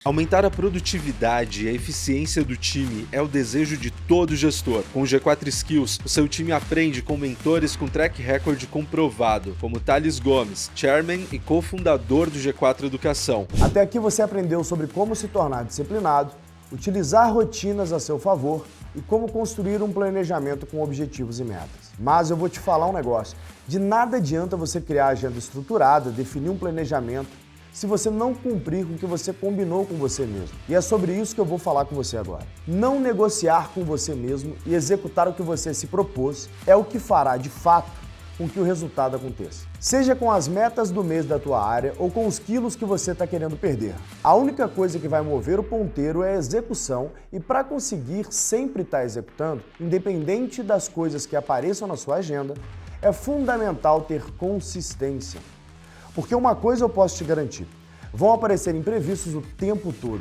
Aumentar a produtividade e a eficiência do time é o desejo de todo gestor. Com o G4 Skills, o seu time aprende com mentores com track record comprovado, como Thales Gomes, chairman e cofundador do G4 Educação. Até aqui você aprendeu sobre como se tornar disciplinado, utilizar rotinas a seu favor e como construir um planejamento com objetivos e metas. Mas eu vou te falar um negócio, de nada adianta você criar agenda estruturada, definir um planejamento, se você não cumprir com o que você combinou com você mesmo. E é sobre isso que eu vou falar com você agora. Não negociar com você mesmo e executar o que você se propôs é o que fará, de fato, com que o resultado aconteça. Seja com as metas do mês da tua área ou com os quilos que você está querendo perder. A única coisa que vai mover o ponteiro é a execução e para conseguir sempre estar executando, independente das coisas que apareçam na sua agenda, é fundamental ter consistência. Porque uma coisa eu posso te garantir, vão aparecer imprevistos o tempo todo.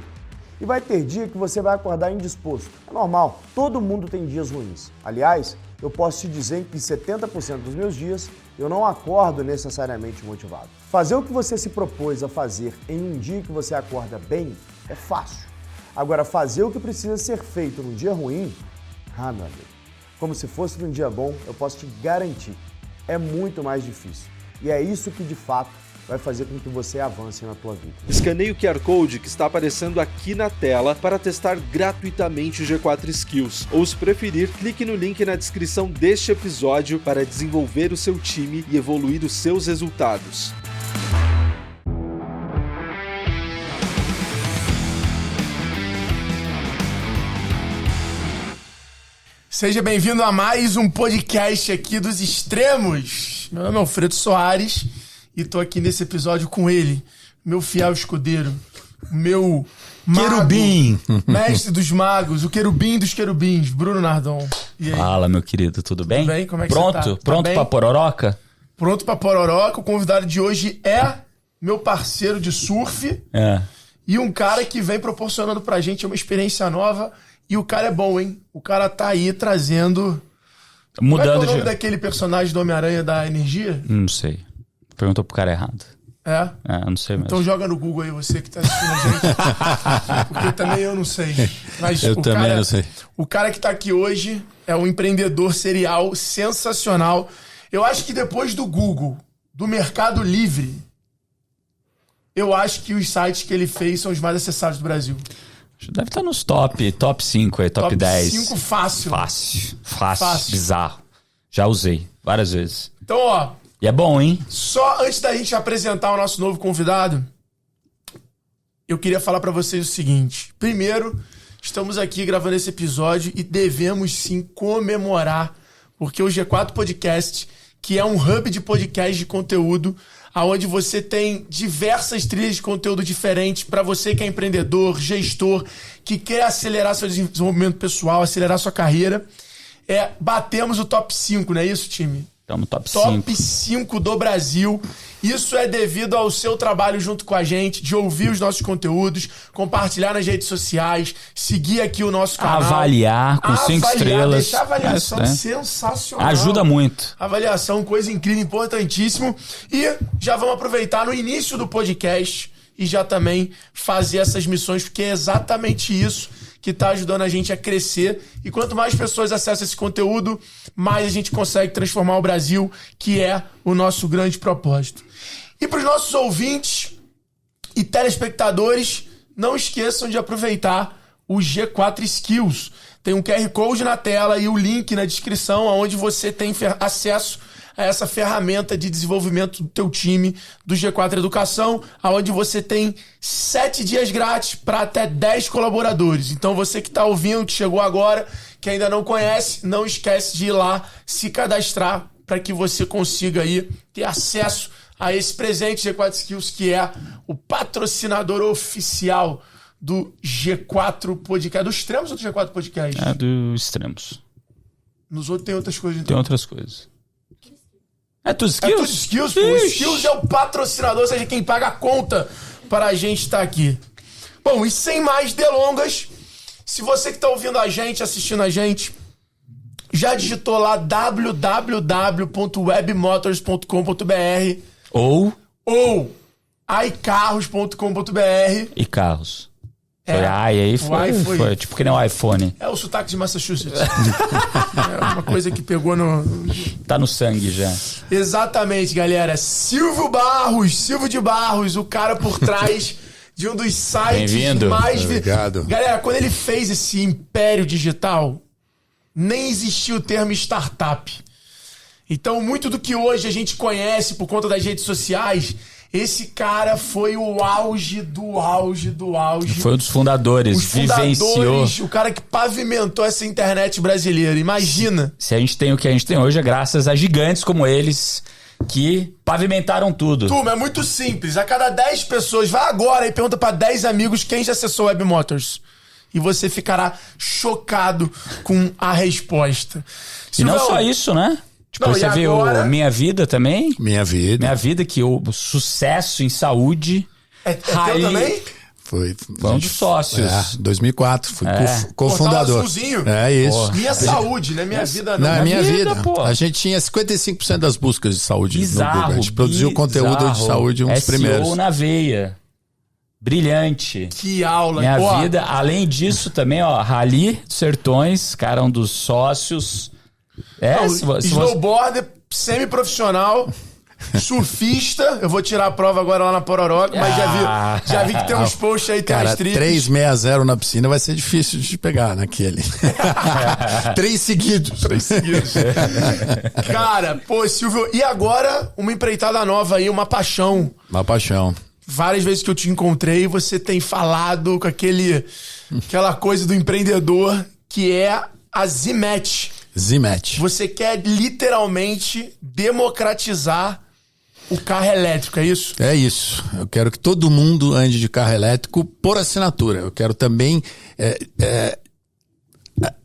E vai ter dia que você vai acordar indisposto. É normal, todo mundo tem dias ruins. Aliás, eu posso te dizer que 70% dos meus dias eu não acordo necessariamente motivado. Fazer o que você se propôs a fazer em um dia que você acorda bem é fácil. Agora, fazer o que precisa ser feito num dia ruim, meu amigo, como se fosse num dia bom, eu posso te garantir, é muito mais difícil. E é isso que, de fato, vai fazer com que você avance na tua vida. Escaneie o QR Code que está aparecendo aqui na tela para testar gratuitamente o G4 Skills. Ou, se preferir, clique no link na descrição deste episódio para desenvolver o seu time e evoluir os seus resultados. Seja bem-vindo a mais um podcast aqui dos Extremos. Meu nome é Alfredo Soares e tô aqui nesse episódio com ele, meu fiel escudeiro, meu mago, querubim, mestre dos magos, o querubim dos querubins, Bruno Nardon. E aí? Fala, meu querido, tudo bem? Tudo bem? Como é que Pronto? você tá? Pronto Tá pra pororoca? Pronto pra pororoca. O convidado de hoje é meu parceiro de surf e um cara que vem proporcionando pra gente uma experiência nova. E o cara é bom, hein? O cara tá aí trazendo... Mudando Qual é o nome daquele personagem do Homem-Aranha da Energia? Não sei. Perguntou pro cara errado. É? Não sei mesmo. Então joga no Google aí, você que tá assistindo a gente. Porque também eu não sei. Mas eu também não sei. O cara que tá aqui hoje é um empreendedor serial sensacional. Eu acho que depois do Google, do Mercado Livre, eu acho que os sites que ele fez são os mais acessados do Brasil. Deve estar nos top 5 aí, top 10. 5 fácil. Fácil. Bizarro. Já usei várias vezes. Então, ó... E é bom, hein? Só antes da gente apresentar o nosso novo convidado, eu queria falar pra vocês o seguinte. Primeiro, estamos aqui gravando esse episódio e devemos sim comemorar, porque o G4 Podcast, que é um hub de podcast de conteúdo, onde você tem diversas trilhas de conteúdo diferentes para você que é empreendedor, gestor, que quer acelerar seu desenvolvimento pessoal, acelerar sua carreira. Batemos o top 5, não é isso, time? Estamos no top 5. Top 5 do Brasil. Isso é devido ao seu trabalho junto com a gente, de ouvir os nossos conteúdos, compartilhar nas redes sociais, seguir aqui o nosso canal. Avaliar com 5 estrelas. Deixar a avaliação sensacional. Ajuda muito. Avaliação, coisa incrível, importantíssimo. E já vamos aproveitar no início do podcast e já também fazer essas missões, porque é exatamente isso que está ajudando a gente a crescer. E quanto mais pessoas acessam esse conteúdo, mais a gente consegue transformar o Brasil, que é o nosso grande propósito. E para os nossos ouvintes e telespectadores, não esqueçam de aproveitar o G4 Skills. Tem um QR Code na tela e o link na descrição, onde você tem acesso a essa ferramenta de desenvolvimento do teu time do G4 Educação, onde você tem 7 dias grátis para até 10 colaboradores. Então você que está ouvindo, que chegou agora, que ainda não conhece, não esquece de ir lá se cadastrar para que você consiga aí ter acesso a esse presente G4 Skills, que é o patrocinador oficial do G4 Podcast. Do Extremos ou do G4 Podcast? Do Extremos. Nos outros tem outras coisas. Então. Tem outras coisas. É tudo Skills? É tudo Skills, pô. Skills é o patrocinador, ou seja, quem paga a conta para a gente estar aqui. Bom, e sem mais delongas, se você que está ouvindo a gente, assistindo a gente, já digitou lá www.webmotors.com.br ou icarros.com.br e carros. Foi aí foi tipo que nem o iPhone. É o sotaque de Massachusetts. É uma coisa que pegou no... Tá no sangue já. Exatamente, galera. Silvio de Barros, o cara por trás de um dos sites mais... Obrigado. Galera, quando ele fez esse império digital, nem existia o termo startup. Então, muito do que hoje a gente conhece por conta das redes sociais... Esse cara foi o auge do auge. Foi um dos fundadores, vivenciou. O cara que pavimentou essa internet brasileira. Imagina. Se a gente tem o que a gente tem hoje é graças a gigantes como eles que pavimentaram tudo. Turma, é muito simples. A cada 10 pessoas, vai agora e pergunta pra 10 amigos quem já acessou Web Motors. E você ficará chocado com a resposta. E não só isso, né? Tipo, não, você viu agora... Minha Vida também? Minha Vida, que o sucesso em saúde... É teu também? Foi um dos sócios. 2004, fui cofundador. É isso. Porra. Minha Saúde, né? Minha Vida não. Não, Minha Vida. Pô. A gente tinha 55% das buscas de saúde no Google. A gente produziu conteúdo de saúde uns primeiros. SEO na veia. Brilhante. Que aula. Minha Vida. Além disso também, ó, Rally dos Sertões, cara, um dos sócios... Snowboarder, semi-profissional, surfista. Eu vou tirar a prova agora lá na Pororoca, mas já vi que tem uns posts aí, tem as tripes. 360 na piscina vai ser difícil de pegar naquele. 3 seguidos. Cara, pô, Silvio, e agora uma empreitada nova aí, uma paixão. Uma paixão. Várias vezes que eu te encontrei, você tem falado com aquela coisa do empreendedor que é a Zimet. Você quer literalmente democratizar o carro elétrico, é isso? É isso. Eu quero que todo mundo ande de carro elétrico por assinatura. Eu quero também...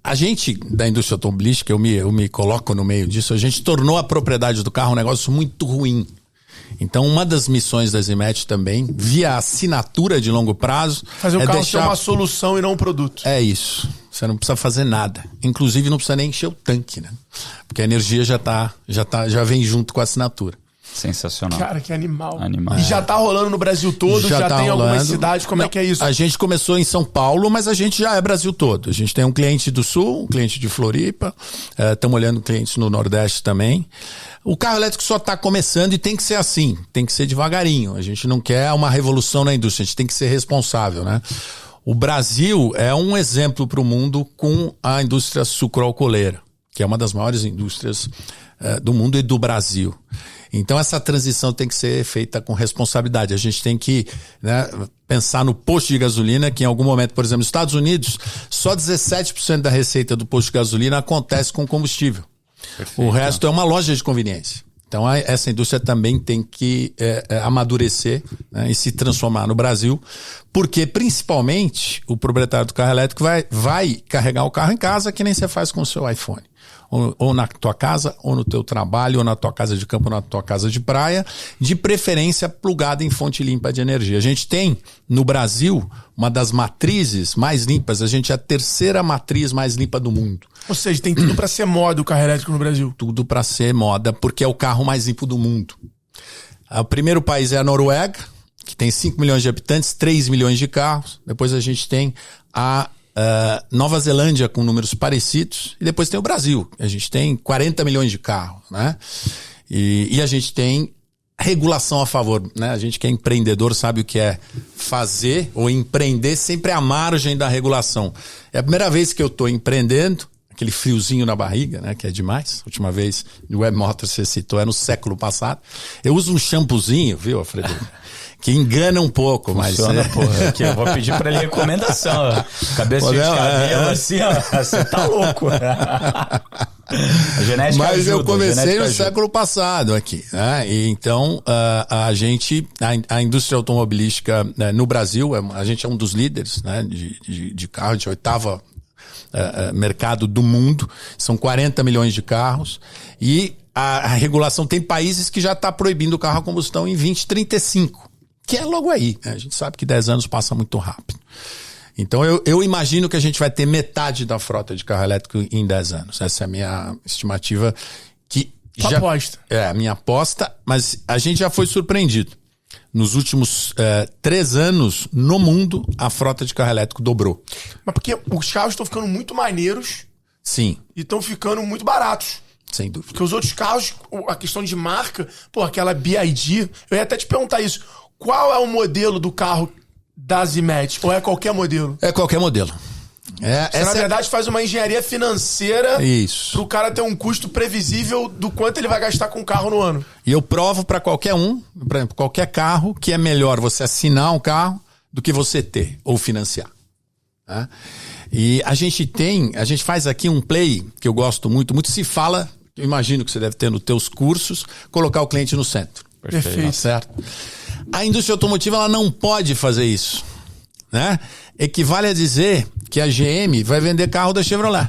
A gente, da indústria automobilística, eu me coloco no meio disso, a gente tornou a propriedade do carro um negócio muito ruim. Então, uma das missões da Zimet também, via assinatura de longo prazo... Fazer o carro ser uma solução e não um produto. É isso. Você não precisa fazer nada. Inclusive, não precisa nem encher o tanque, né? Porque a energia já vem junto com a assinatura. Sensacional. Cara, que animal. E já tá rolando no Brasil todo? Já tem algumas cidades? Como é que é isso? A gente começou em São Paulo, mas a gente já é Brasil todo. A gente tem um cliente do Sul, um cliente de Floripa. Estamos olhando clientes no Nordeste também. O carro elétrico só está começando e tem que ser assim. Tem que ser devagarinho. A gente não quer uma revolução na indústria. A gente tem que ser responsável, né? O Brasil é um exemplo para o mundo com a indústria sucroalcooleira, que é uma das maiores indústrias do mundo e do Brasil. Então essa transição tem que ser feita com responsabilidade. A gente tem que, né, pensar no posto de gasolina, que em algum momento, por exemplo, nos Estados Unidos, só 17% da receita do posto de gasolina acontece com combustível. Perfeito. O resto é uma loja de conveniência. Então essa indústria também tem que amadurecer, né, e se transformar no Brasil, porque principalmente o proprietário do carro elétrico vai carregar o carro em casa, que nem você faz com o seu iPhone. Ou na tua casa, ou no teu trabalho, ou na tua casa de campo, ou na tua casa de praia, de preferência plugada em fonte limpa de energia. A gente tem, no Brasil, uma das matrizes mais limpas, a gente é a terceira matriz mais limpa do mundo. Ou seja, tem tudo para ser moda o carro elétrico no Brasil. Tudo para ser moda, porque é o carro mais limpo do mundo. O primeiro país é a Noruega, que tem 5 milhões de habitantes, 3 milhões de carros. Depois a gente tem a Nova Zelândia com números parecidos, e depois tem o Brasil. A gente tem 40 milhões de carros, né? E a gente tem regulação a favor, né? A gente que é empreendedor sabe o que é fazer ou empreender sempre à margem da regulação. É a primeira vez que eu estou empreendendo, aquele friozinho na barriga, né? Que é demais. A última vez no Web Motors você citou, é no século passado. Eu uso um shampoozinho, viu, Alfredo? Que engana um pouco, funciona, mas... Porra, aqui, eu vou pedir pra ele recomendação, ó. Cabeça de cabelo, assim, ó. Você tá louco. A genética mas ajuda, eu comecei no século passado aqui, né? E então, a indústria automobilística, né, no Brasil, a gente é um dos líderes, né, de carro, a gente é o 8º mercado do mundo. São 40 milhões de carros. E a regulação tem países que já está proibindo o carro a combustão em 2035. Que é logo aí, né? A gente sabe que 10 anos passa muito rápido. Então eu imagino que a gente vai ter metade da frota de carro elétrico em 10 anos. Essa é a minha estimativa. Aposta. É a minha aposta, mas a gente já foi surpreendido. Nos últimos 3 anos, no mundo, a frota de carro elétrico dobrou. Mas porque os carros estão ficando muito maneiros. Sim. E estão ficando muito baratos. Sem dúvida. Porque os outros carros, a questão de marca, aquela BYD, eu ia até te perguntar isso. Qual é o modelo do carro da Zimmet? Ou é qualquer modelo? É qualquer modelo. Você, na verdade, faz uma engenharia financeira para o cara ter um custo previsível do quanto ele vai gastar com o carro no ano. E eu provo para qualquer um, por exemplo, qualquer carro, que é melhor você assinar um carro do que você ter ou financiar. Tá? E a gente faz aqui um play que eu gosto muito se fala, eu imagino que você deve ter nos teus cursos, colocar o cliente no centro. Perfeito. Tá certo? A indústria automotiva ela não pode fazer isso, né? Equivale a dizer que a GM vai vender carro da Chevrolet.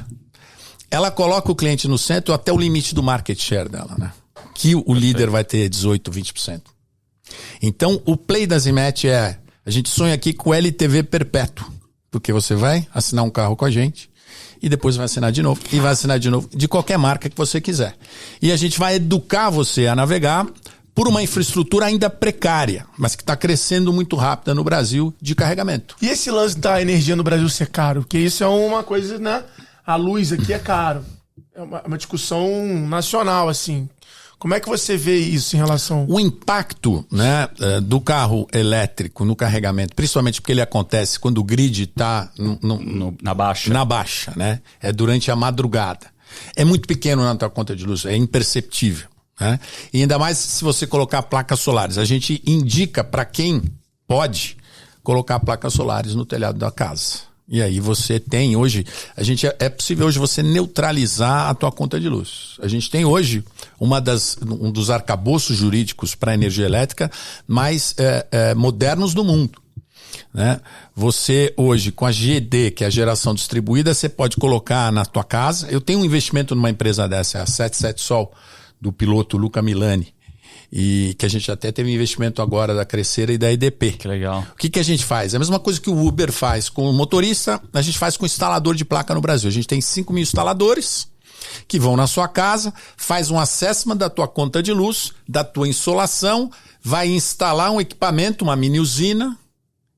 Ela coloca o cliente no centro até o limite do market share dela, né? Que o líder vai ter 18%, 20%. Então, o play da Zimmet a gente sonha aqui com o LTV perpétuo, porque você vai assinar um carro com a gente e depois vai assinar de novo, e vai assinar de novo, de qualquer marca que você quiser. E a gente vai educar você a navegar por uma infraestrutura ainda precária, mas que está crescendo muito rápida no Brasil de carregamento. E esse lance da energia no Brasil ser caro? Porque isso é uma coisa, né? A luz aqui é caro. É uma discussão nacional, assim. Como é que você vê isso em relação... O impacto, né, do carro elétrico no carregamento, principalmente porque ele acontece quando o grid está na baixa. Na baixa, né? É durante a madrugada. É muito pequeno na tua conta de luz, é imperceptível. Né? E ainda mais se você colocar placas solares. A gente indica para quem pode colocar placas solares no telhado da casa. E aí você tem hoje, é possível hoje você neutralizar a tua conta de luz. A gente tem hoje um dos arcabouços jurídicos para a energia elétrica mais modernos do mundo. Né? Você hoje, com a GD, que é a geração distribuída, você pode colocar na tua casa. Eu tenho um investimento numa empresa dessa, a 77 Sol, do piloto Luca Milani, e que a gente até teve investimento agora da Crescera e da EDP. Que legal. O que a gente faz? É a mesma coisa que o Uber faz com o motorista, a gente faz com o instalador de placa no Brasil. A gente tem 5.000 instaladores que vão na sua casa, faz um assessment da tua conta de luz, da tua insolação, vai instalar um equipamento, uma mini usina,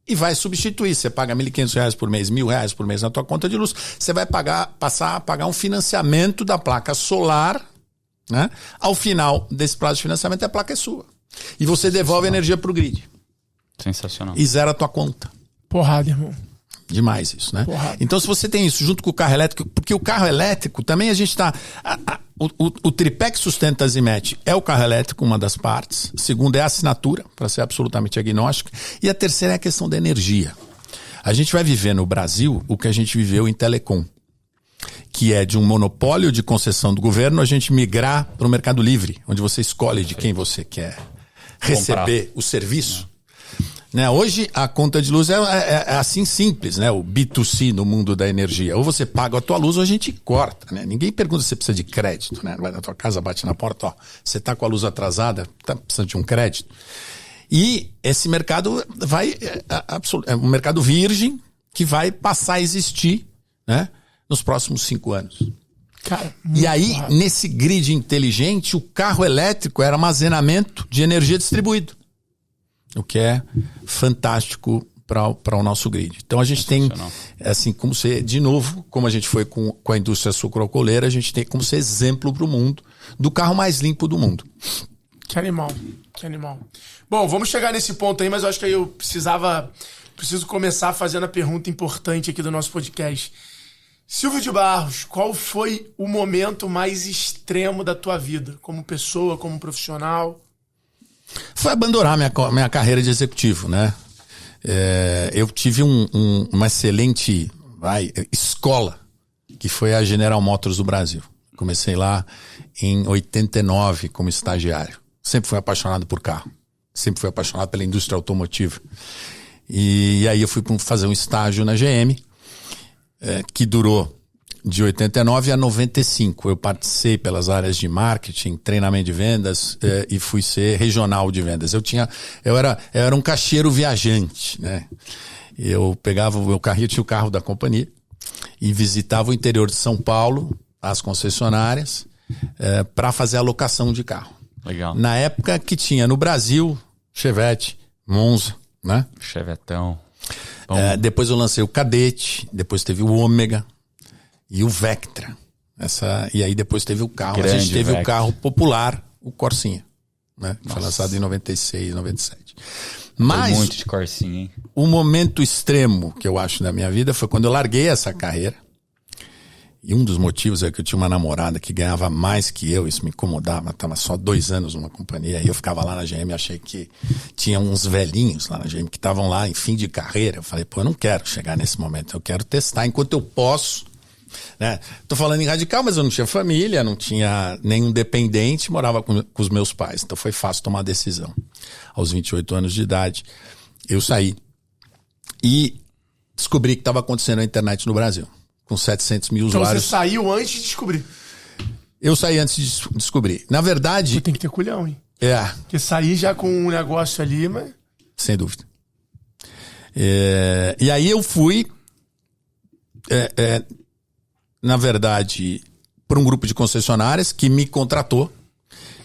e vai substituir. Você paga R$1.500 por mês, R$1.000 por mês na tua conta de luz, você vai passar a pagar um financiamento da placa solar, né? Ao final desse prazo de financiamento, a placa é sua. E você devolve a energia pro grid. Sensacional. E zera a tua conta. Porrada, irmão. Demais isso, né? Porrada. Então, se você tem isso junto com o carro elétrico, porque o carro elétrico também a gente está... O tripé que sustenta a Zimmet é o carro elétrico, uma das partes. A segunda é a assinatura, para ser absolutamente agnóstico. E a terceira é a questão da energia. A gente vai viver no Brasil o que a gente viveu em telecom, que é de um monopólio de concessão do governo, a gente migrar para o mercado livre, onde você escolhe de quem você quer receber o serviço. Né? Hoje a conta de luz é assim simples, né? O B2C no mundo da energia. Ou você paga a tua luz ou a gente corta. Né? Ninguém pergunta se você precisa de crédito. Né? Vai na tua casa, bate na porta, ó, você está com a luz atrasada, está precisando de um crédito. E esse mercado é um mercado virgem que vai passar a existir, né? Nos próximos 5 anos. Cara, e aí, nesse grid inteligente, o carro elétrico era armazenamento de energia distribuído. O que é fantástico para o nosso grid. Então a gente tem, assim, como ser, de novo, como a gente foi com a indústria sucroalcooleira, a gente tem como ser exemplo para o mundo do carro mais limpo do mundo. Que animal, que animal. Bom, vamos chegar nesse ponto aí, mas eu acho que aí eu preciso começar fazendo a pergunta importante aqui do nosso podcast. Silvio de Barros, qual foi o momento mais extremo da tua vida? Como pessoa, como profissional? Foi abandonar minha carreira de executivo, né? Eu tive uma excelente escola, que foi a General Motors do Brasil. Comecei lá em 89 como estagiário. Sempre fui apaixonado por carro. Sempre fui apaixonado pela indústria automotiva. E aí eu fui fazer um estágio na GM, que durou de 89 a 95. Eu participei pelas áreas de marketing, treinamento de vendas, e fui ser regional de vendas. Eu era um caixeiro viajante, né? Eu pegava o meu carro, eu tinha o carro da companhia e visitava o interior de São Paulo, as concessionárias, para fazer a locação de carro. Legal. Na época que tinha no Brasil Chevette, Monza, né? Chevetão. Depois eu lancei o Cadete, depois teve o Ômega e o Vectra. E aí depois teve o carro. Grande a gente teve Vectra. o carro popular, o Corsinha, né? Foi lançado em 96, 97. Mas Muito de Corsinha, hein? o momento extremo que eu acho da minha vida foi quando eu larguei essa carreira. E um dos motivos é que eu tinha uma namorada que ganhava mais que eu, isso me incomodava, estava só 2 anos numa companhia, e eu ficava lá na GM e achei que tinha uns velhinhos lá na GM que estavam lá em fim de carreira. Eu falei, eu não quero chegar nesse momento, eu quero testar enquanto eu posso, né? Tô falando em radical, mas eu não tinha família, não tinha nenhum dependente, morava com os meus pais, então foi fácil tomar a decisão. Aos 28 anos de idade, eu saí e descobri que estava acontecendo na internet no Brasil. Com 700 mil Então usuários. você saiu antes de descobrir. Eu saí antes de descobrir. Na verdade... Você tem que ter culhão, hein? É, Porque sair já com um negócio ali, mas... sem dúvida. E aí eu fui, na verdade, por um grupo de concessionárias que me contratou.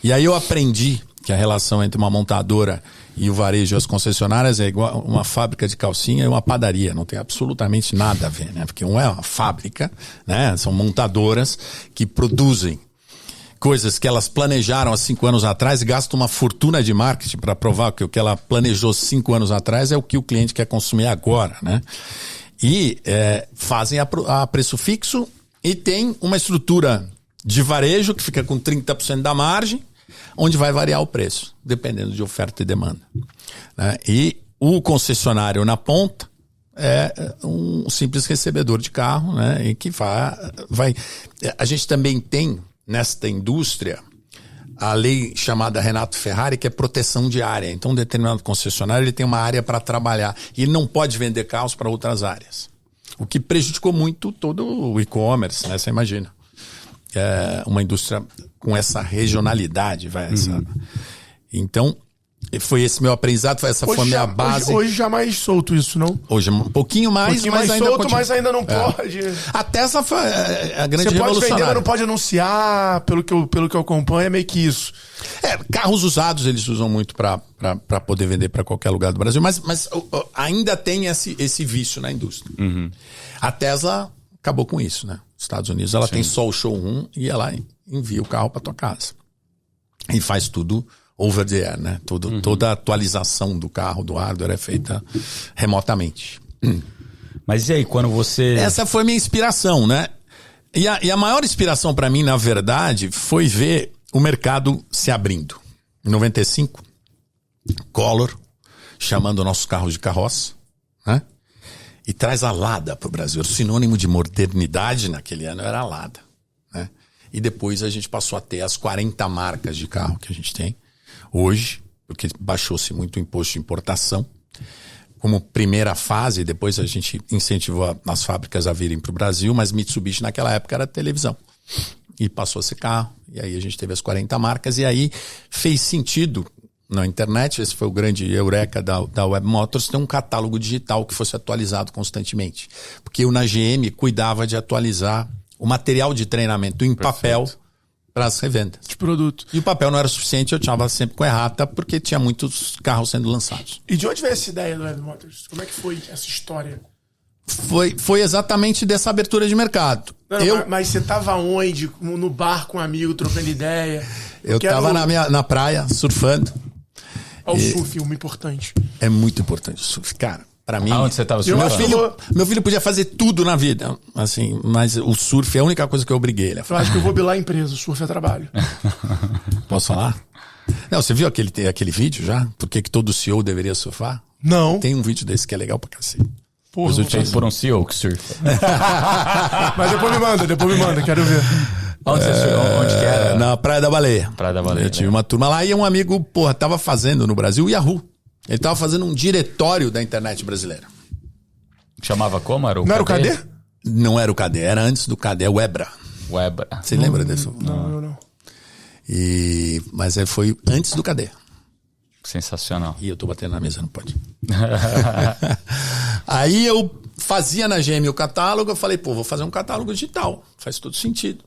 E aí eu aprendi que a relação entre uma montadora e o varejo e as concessionárias é igual uma fábrica de calcinha e uma padaria. Não tem absolutamente nada a ver, né? Porque um é uma fábrica, né? São montadoras que produzem coisas que elas planejaram há 5 anos atrás e gastam uma fortuna de marketing para provar que o que ela planejou 5 anos atrás é o que o cliente quer consumir agora, né? E fazem a preço fixo e tem uma estrutura de varejo que fica com 30% da margem, onde vai variar o preço, dependendo de oferta e demanda, né? E o concessionário na ponta é um simples recebedor de carro, né? E que vai... A gente também tem, nesta indústria, a lei chamada Renato Ferrari, que é proteção de área. Então, um determinado concessionário ele tem uma área para trabalhar e ele não pode vender carros para outras áreas. O que prejudicou muito todo o e-commerce, né? Você imagina. Uma indústria com essa regionalidade. Então, foi esse meu aprendizado, essa foi a minha base. Hoje já mais solto isso, não? Hoje um pouquinho mais, mas ainda solto, continua. mas ainda não pode. A Tesla foi a grande Você pode revolucionária. vender, mas não pode anunciar, pelo que eu acompanho, é meio que isso. Carros usados eles usam muito para poder vender para qualquer lugar do Brasil, mas ainda tem esse vício na indústria. A Tesla acabou com isso, né? Nos Estados Unidos ela tem só o showroom e ela envia o carro para tua casa. E faz tudo over the air, né? Toda a atualização do carro, do hardware é feita remotamente. Mas e aí, quando você... Essa foi minha inspiração, né? E a maior inspiração para mim, na verdade, foi ver o mercado se abrindo. Em 95, Collor chamando nossos carros de carroça, né? E traz a Lada para o Brasil. O sinônimo de modernidade naquele ano era a Lada, né? E depois a gente passou a ter as 40 marcas de carro que a gente tem hoje, porque baixou-se muito o imposto de importação. Como primeira fase, depois a gente incentivou as fábricas a virem para o Brasil, mas Mitsubishi naquela época era televisão. E passou a ser carro, e aí a gente teve as 40 marcas, e aí fez sentido na internet, esse foi o grande eureka da Web Motors, ter um catálogo digital que fosse atualizado constantemente. Porque eu na GM cuidava de atualizar o material de treinamento em papel para as revendas. De produto. E o papel não era suficiente, eu estava sempre com errata, porque tinha muitos carros sendo lançados. E de onde veio essa ideia do Web Motors? Como é que foi essa história? Foi exatamente dessa abertura de mercado. Não, mas você estava onde? No bar com um amigo, trocando ideia? Eu estava na praia, surfando. Olha o surf, uma importante. É muito importante o surf, cara. Pra mim, aonde você tava surfando? Meu filho podia fazer tudo na vida, assim, mas o surf é a única coisa que eu obriguei ele a fazer. Eu acho que eu vou bilar a empresa, o surf é trabalho. Posso falar? Não, você viu aquele vídeo já? Por que todo CEO deveria surfar? Não. Tem um vídeo desse que é legal pra cacete. Porra, Feito por um CEO que surfa. Mas depois me manda, quero ver. Onde que era? Na Praia da Baleia. Praia da Baleia. Eu tive uma turma lá e um amigo, tava fazendo no Brasil o Yahoo. Ele tava fazendo um diretório da internet brasileira. Chamava como? Era o Não era o KD? Não era o KD, era antes do KD, é o Webra. Web. Você lembra desse? Não. Mas foi antes do KD. Sensacional. E eu tô batendo na mesa, não pode. Aí eu fazia na GM o catálogo, eu falei, vou fazer um catálogo digital. Faz todo sentido.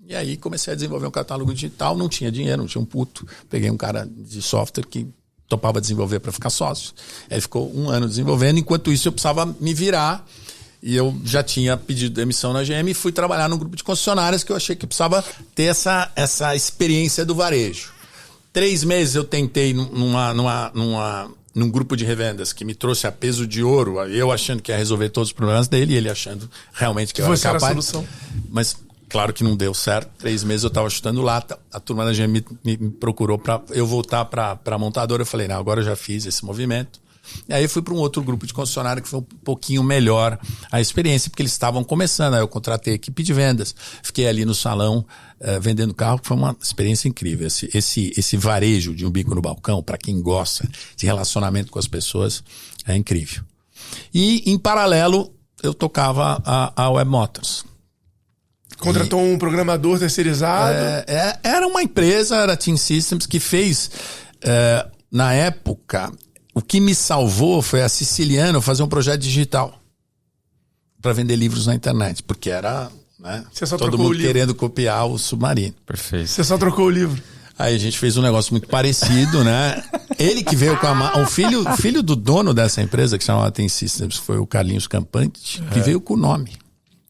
E aí comecei a desenvolver um catálogo digital, não tinha dinheiro, não tinha um puto. Peguei um cara de software que topava desenvolver para ficar sócio. Ele ficou 1 ano desenvolvendo, enquanto isso eu precisava me virar. E eu já tinha pedido demissão na GM e fui trabalhar num grupo de concessionárias que eu achei que eu precisava ter essa experiência do varejo. 3 meses eu tentei num grupo de revendas que me trouxe a peso de ouro, eu achando que ia resolver todos os problemas dele e ele achando realmente que eu era capaz. Era a solução. Mas claro que não deu certo. 3 meses eu estava chutando lata. A turma da GM me procurou para eu voltar para a montadora. Eu falei, não, agora eu já fiz esse movimento. E aí eu fui para um outro grupo de concessionário que foi um pouquinho melhor a experiência, porque eles estavam começando. Aí eu contratei a equipe de vendas, fiquei ali no salão vendendo carro, que foi uma experiência incrível. Esse varejo de um bico no balcão, para quem gosta de relacionamento com as pessoas, é incrível. E, em paralelo, eu tocava a Web Motors. Contratou um programador terceirizado? Era uma empresa, era a Team Systems, que fez, na época... O que me salvou foi a Siciliano fazer um projeto digital para vender livros na internet, porque era, né, todo mundo querendo copiar o Submarino. Perfeito. Você só trocou o livro. Aí a gente fez um negócio muito parecido, né? Ele que veio com o filho do dono dessa empresa, que chamava Ten Systems, foi o Carlinhos Campante, que veio com o nome.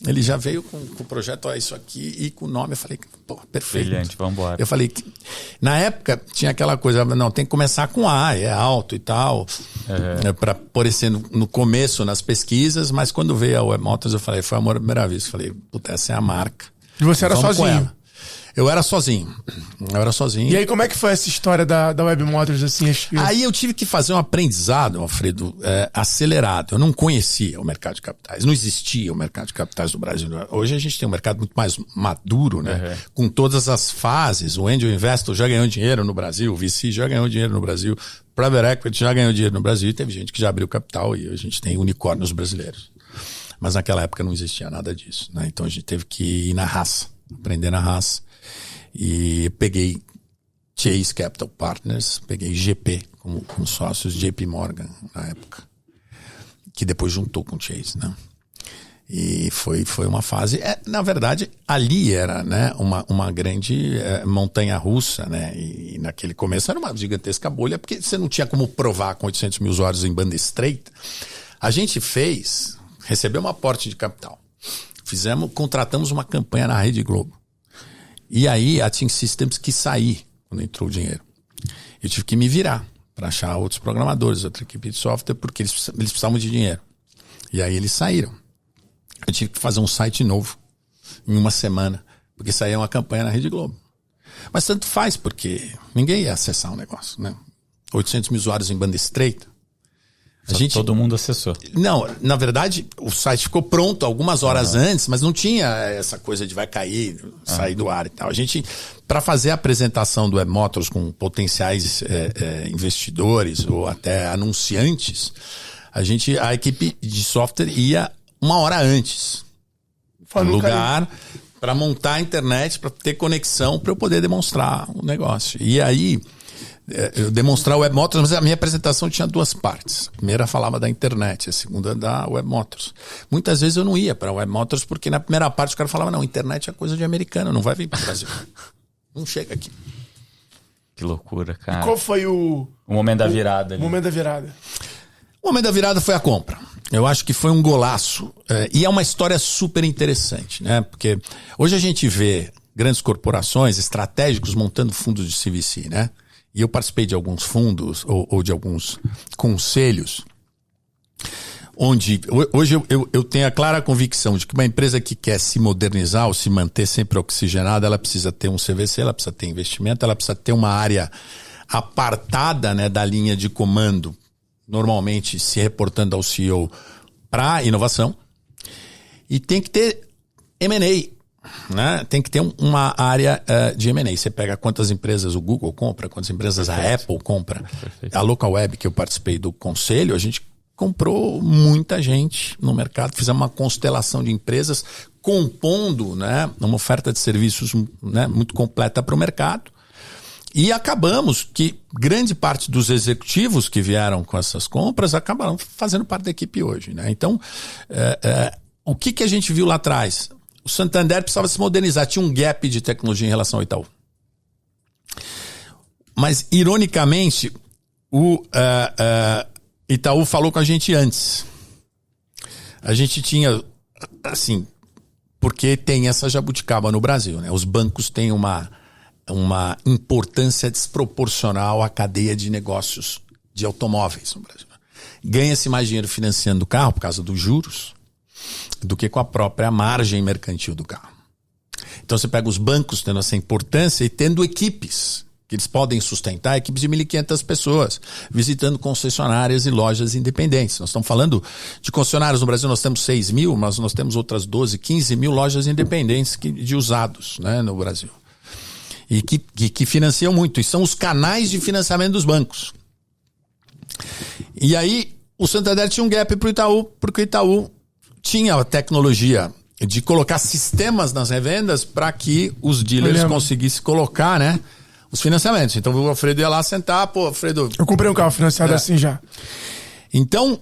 Ele já veio com o projeto, ó, isso aqui, e com o nome. Eu falei, pô, perfeito. Brilhante, vamos embora. Eu falei que, na época, tinha aquela coisa, não, tem que começar com A, é alto e tal, para aparecer no começo nas pesquisas, mas quando veio a Web Motors, eu falei, foi amor à primeira vista. Eu falei, puta, essa é a marca. E você era sozinho? Eu era sozinho. E aí, como é que foi essa história da Web Motors, assim? Aí eu tive que fazer um aprendizado, Alfredo, acelerado. Eu não conhecia o mercado de capitais. Não existia o mercado de capitais do Brasil. Hoje a gente tem um mercado muito mais maduro, né? Com todas as fases. O Angel Investor já ganhou dinheiro no Brasil, o VC já ganhou dinheiro no Brasil, o Private Equity já ganhou dinheiro no Brasil, e teve gente que já abriu capital e a gente tem unicórnios brasileiros. Mas naquela época não existia nada disso, né? Então a gente teve que ir na raça, aprender na raça. E peguei Chase Capital Partners, peguei GP como sócios, JP Morgan na época, que depois juntou com o Chase, né? E foi uma fase, na verdade, ali era, né, uma grande montanha-russa, né? E naquele começo era uma gigantesca bolha, porque você não tinha como provar com 800 mil usuários em banda estreita. A gente recebeu um aporte de capital, contratamos uma campanha na Rede Globo. E aí a Team Systems quis sair quando entrou o dinheiro. Eu tive que me virar para achar outros programadores, outra equipe de software, porque eles precisavam de dinheiro. E aí eles saíram. Eu tive que fazer um site novo em 1 semana, porque saía uma campanha na Rede Globo. Mas tanto faz, porque ninguém ia acessar o negócio, né? 800 mil usuários em banda estreita. Todo mundo acessou. Não, na verdade, o site ficou pronto algumas horas antes, mas não tinha essa coisa de vai cair, sair do ar e tal. A gente, para fazer a apresentação do Web Motors com potenciais investidores ou até anunciantes, a equipe de software ia 1 hora antes no lugar para montar a internet, para ter conexão, para eu poder demonstrar o negócio. E aí... eu demonstrar o Web Motors, mas a minha apresentação tinha 2 partes. A primeira falava da internet, a segunda da Web Motors. Muitas vezes eu não ia para a Web Motors porque na primeira parte o cara falava, não, internet é coisa de americano, não vai vir para o Brasil. Não chega aqui. Que loucura, cara. E qual foi o momento da virada ali? O momento da virada. O momento da virada foi a compra. Eu acho que foi um golaço. E é uma história super interessante, né? Porque hoje a gente vê grandes corporações estratégicos montando fundos de CVC, né? E eu participei de alguns fundos ou de alguns conselhos onde hoje eu tenho a clara convicção de que uma empresa que quer se modernizar ou se manter sempre oxigenada, ela precisa ter um CVC, ela precisa ter investimento, ela precisa ter uma área apartada, né, da linha de comando, normalmente se reportando ao CEO para inovação, e tem que ter M&A. Né? Tem que ter uma área de M&A. Você pega quantas empresas o Google compra, quantas empresas a Apple compra. A Local Web, que eu participei do conselho, a gente comprou muita gente no mercado, fizemos uma constelação de empresas compondo, né, uma oferta de serviços, né, muito completa para o mercado. E acabamos que grande parte dos executivos que vieram com essas compras acabaram fazendo parte da equipe hoje. Né? Então, o que a gente viu lá atrás? O Santander precisava se modernizar, tinha um gap de tecnologia em relação ao Itaú. Mas, ironicamente, o Itaú falou com a gente antes. A gente tinha, assim, porque tem essa jabuticaba no Brasil, né? Os bancos têm uma importância desproporcional à cadeia de negócios de automóveis no Brasil. Ganha-se mais dinheiro financiando o carro por causa dos juros do que com a própria margem mercantil do carro. Então você pega os bancos tendo essa importância e tendo equipes que eles podem sustentar, equipes de 1.500 pessoas, visitando concessionárias e lojas independentes. Nós estamos falando de concessionários no Brasil, nós temos 6 mil, mas nós temos outras 12, 15 mil lojas independentes de usados, né, no Brasil. E que financiam muito, e são os canais de financiamento dos bancos. E aí o Santander tinha um gap para o Itaú, porque o Itaú tinha a tecnologia de colocar sistemas nas revendas para que os dealers conseguissem colocar, né, os financiamentos. Então o Alfredo ia lá sentar, pô, Alfredo... Eu comprei um carro financiado assim já. Então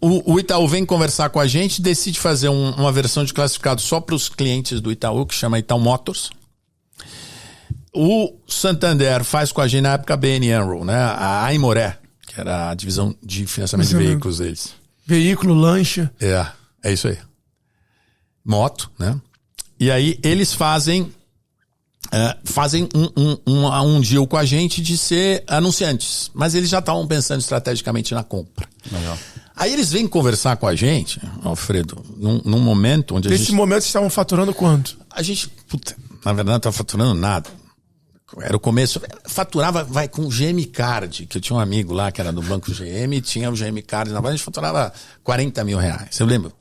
o Itaú vem conversar com a gente, decide fazer uma versão de classificado só para os clientes do Itaú, que chama Itaú Motors. O Santander faz com a gente na época a BN Enroll, né, a Aimoré, que era a divisão de financiamento de veículos deles. Veículo, lancha. É isso aí. Moto, né? E aí eles fazem um deal com a gente de ser anunciantes, mas eles já estavam pensando estrategicamente na compra. Legal. Aí eles vêm conversar com a gente, Alfredo, num momento onde Nesse momento vocês estavam faturando quanto? A gente, na verdade, não estava faturando nada. Era o começo, faturava, com o GM Card, que eu tinha um amigo lá que era do Banco GM, tinha o GM Card, na verdade a gente faturava 40 mil reais, eu lembro.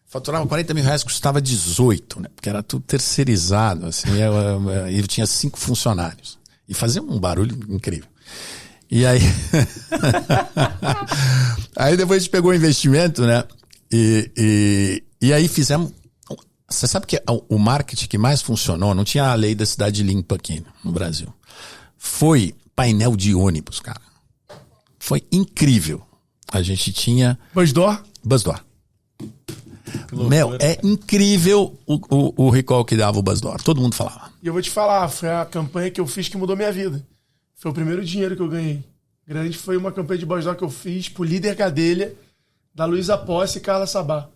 Faturava 40 mil reais, custava 18, né? Porque era tudo terceirizado, assim, eu tinha 5 funcionários. E fazia um barulho incrível. E aí... aí depois a gente pegou o investimento, né? E aí fizemos... Você sabe que o marketing que mais funcionou, não tinha a lei da cidade limpa aqui no Brasil. Foi painel de ônibus, cara. Foi incrível. A gente tinha... Buzzdoor? Mel, é incrível o recall que dava o Buzzdoor. Todo mundo falava. E eu vou te falar, foi a campanha que eu fiz que mudou minha vida. Foi o primeiro dinheiro que eu ganhei. Grande foi uma campanha de Buzzdoor que eu fiz pro líder Gadelha, da Luísa Posse e Carla Sabá.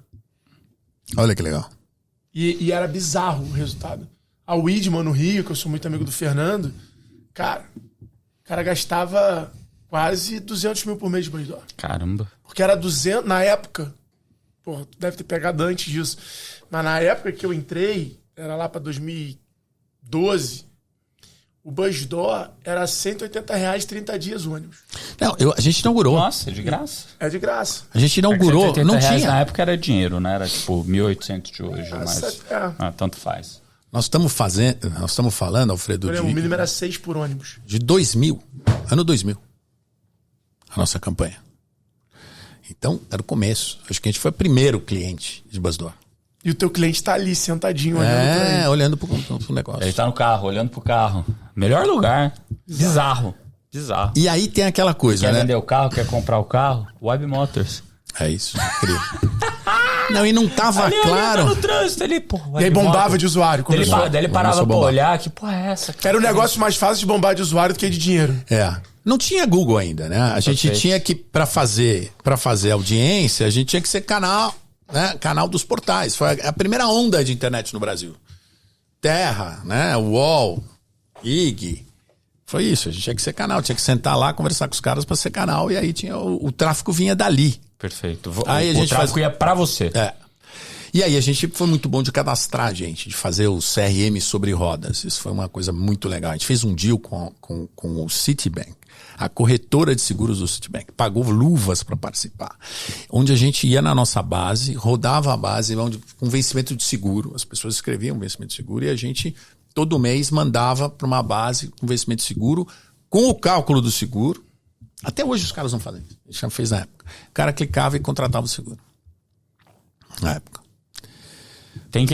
Olha que legal. E era bizarro o resultado. A Widman no Rio, que eu sou muito amigo do Fernando, cara, o cara gastava quase 200 mil por mês de Buzzdoor. Caramba. Porque era 200, na época, porra, tu deve ter pegado antes disso, mas na época que eu entrei, era lá pra 2012, o Buzzdoor era R$180, 30 dias o ônibus. Não, a gente inaugurou. Nossa, é de graça? É de graça. A gente inaugurou, não tinha. Na época era dinheiro, né? Era tipo 1.800 de hoje, mas tanto faz. Nós estamos falando, Alfredo, o mínimo era 6 por ônibus. De 2000, ano 2000, a nossa campanha. Então, era o começo. Acho que a gente foi o primeiro cliente de Buzzdoor. E o teu cliente tá ali, sentadinho, olhando olhando pro negócio. Ele tá no carro, olhando pro carro. Melhor lugar. Bizarro. E aí tem aquela coisa, quer né? Quer vender o carro, quer comprar o carro? Web Motors. É isso, incrível. Não, e não tava claro. No trânsito, ele, e aí bombava de usuário. Daí ele parava pra olhar, que porra é essa? Era um negócio mais fácil de bombar de usuário do que de dinheiro. Não tinha Google ainda, né? A gente tinha que, pra fazer audiência, a gente tinha que ser canal, né? Canal dos portais. Foi a primeira onda de internet no Brasil. Terra, né? UOL, IG. Foi isso, a gente tinha que ser canal, tinha que sentar lá, conversar com os caras pra ser canal, e aí tinha o tráfego vinha dali. Perfeito. Aí o tráfego ia pra você. E aí a gente foi muito bom de cadastrar a gente, de fazer o CRM sobre rodas. Isso foi uma coisa muito legal. A gente fez um deal com o Citibank, a corretora de seguros do Citibank. Pagou luvas para participar. Onde a gente ia na nossa base, rodava a base, com vencimento de seguro. As pessoas escreviam vencimento de seguro e a gente, todo mês, mandava para uma base com vencimento de seguro, com o cálculo do seguro. Até hoje os caras não fazem isso. A gente já fez na época. O cara clicava e contratava o seguro. Na época. Tem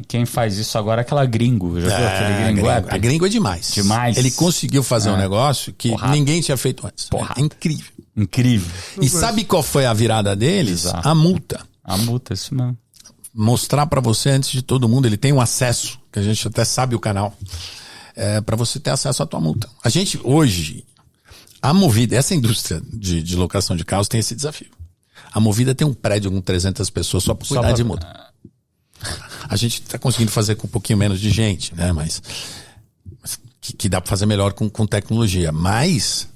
quem faz isso agora é aquela Gringo. Já viu aquele Gringo App? A Gringo é demais. Ele conseguiu fazer um negócio que ninguém tinha feito antes. É incrível. Incrível. E sabe qual foi a virada deles? Exato. A multa. A multa, isso mesmo. Mostrar pra você antes de todo mundo. Ele tem um acesso, que a gente até sabe o canal, pra você ter acesso à tua multa. A gente, hoje, A Movida, essa indústria de locação de carros tem esse desafio. A Movida tem um prédio com 300 pessoas só para cuidar de moto. A gente está conseguindo fazer com um pouquinho menos de gente, né? Mas que dá para fazer melhor com tecnologia. Mas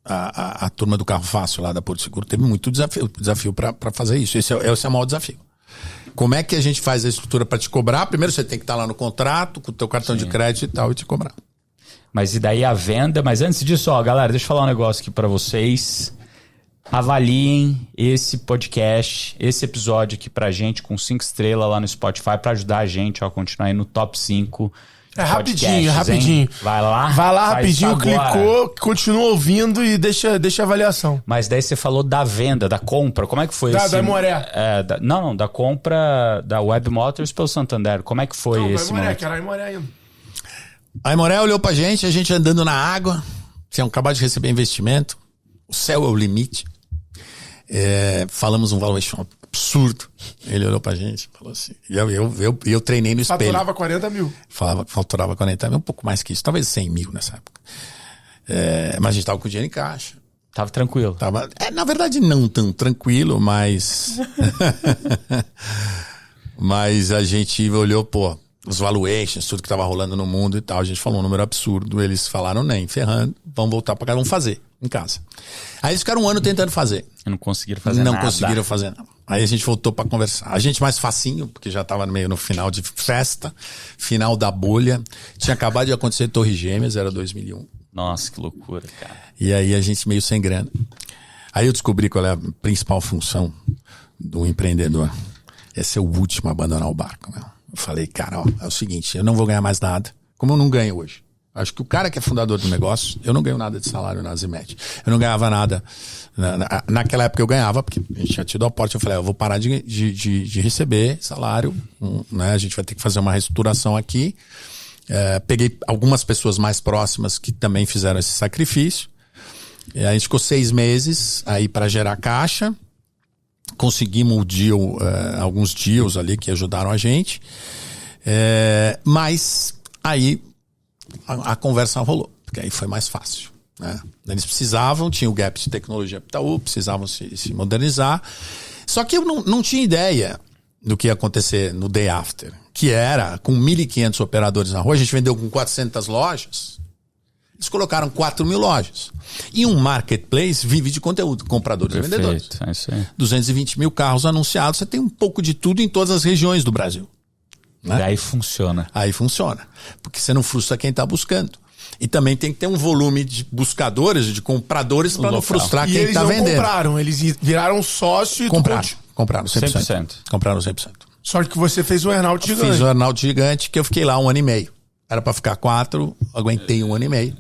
a turma do Carro Fácil lá da Porto Seguro teve muito desafio para fazer isso. Esse é o maior desafio. Como é que a gente faz a estrutura para te cobrar? Primeiro você tem que estar lá no contrato, com o teu cartão de crédito e tal, e te cobrar. Mas e daí a venda? Mas antes disso, galera, deixa eu falar um negócio aqui pra vocês. Avaliem esse podcast, esse episódio aqui pra gente com 5 estrelas lá no Spotify pra ajudar a gente a continuar aí no top 5. Rapidinho. Vai lá rapidinho, clicou, continua ouvindo e deixa a avaliação. Mas daí você falou da venda, da compra. Como é que foi esse? Da Aimoré. Da compra da Web Motors pelo Santander. Como é que foi esse momento? Que era a Aimoré ainda. A Aimoré olhou pra gente, a gente andando na água, tinha acabado de receber investimento, o céu é o limite. Falamos um valuation absurdo. Ele olhou pra gente e falou assim. E eu treinei no espelho. Faturava 40 mil. Faturava 40 mil, um pouco mais que isso, talvez 100 mil nessa época. Mas a gente tava com dinheiro em caixa. Tava tranquilo. Na verdade, não tão tranquilo, mas. Mas a gente olhou, os valuations, tudo que tava rolando no mundo e tal. A gente falou um número absurdo. Eles falaram, nem ferrando, vamos voltar pra casa, vamos fazer em casa. Aí eles ficaram um ano tentando fazer. Não conseguiram fazer nada. Não conseguiram fazer nada. Aí a gente voltou pra conversar. A gente mais facinho, porque já tava meio no final de festa, final da bolha. Tinha acabado de acontecer Torre Gêmeas, era 2001. Nossa, que loucura, cara. E aí a gente meio sem grana. Aí eu descobri qual é a principal função do empreendedor. É ser o último a abandonar o barco, meu. Eu falei, cara, é o seguinte, eu não vou ganhar mais nada, como eu não ganho hoje. Acho que o cara que é fundador do negócio, eu não ganho nada de salário na Zimed. Eu não ganhava nada. Naquela época eu ganhava, porque a gente tinha tido o aporte. Eu falei, eu vou parar de receber salário, né? A gente vai ter que fazer uma reestruturação aqui. Peguei algumas pessoas mais próximas que também fizeram esse sacrifício. E aí a gente ficou 6 meses aí para gerar caixa. Conseguimos o deal, alguns deals ali que ajudaram a gente. Mas aí a conversa rolou, porque aí foi mais fácil, né? Eles precisavam, tinha o gap de tecnologia para Itaú, precisavam se modernizar. Só que eu não tinha ideia do que ia acontecer no day after, que era com 1.500 operadores na rua, a gente vendeu com 400 lojas, eles colocaram 4.000 lojas. E um marketplace vive de conteúdo, compradores e vendedores. É isso aí. 220 mil carros anunciados, você tem um pouco de tudo em todas as regiões do Brasil. Né? E aí funciona. Aí funciona. Porque você não frustra quem está buscando. E também tem que ter um volume de buscadores, de compradores, para não frustrar quem está vendendo. Eles não compraram, eles viraram sócio e compraram 100%. Compraram 100%. Só que você fez o earnout gigante. Fiz o earnout gigante, que eu fiquei lá 1 ano e meio. Era para ficar 4, aguentei 1 ano e meio.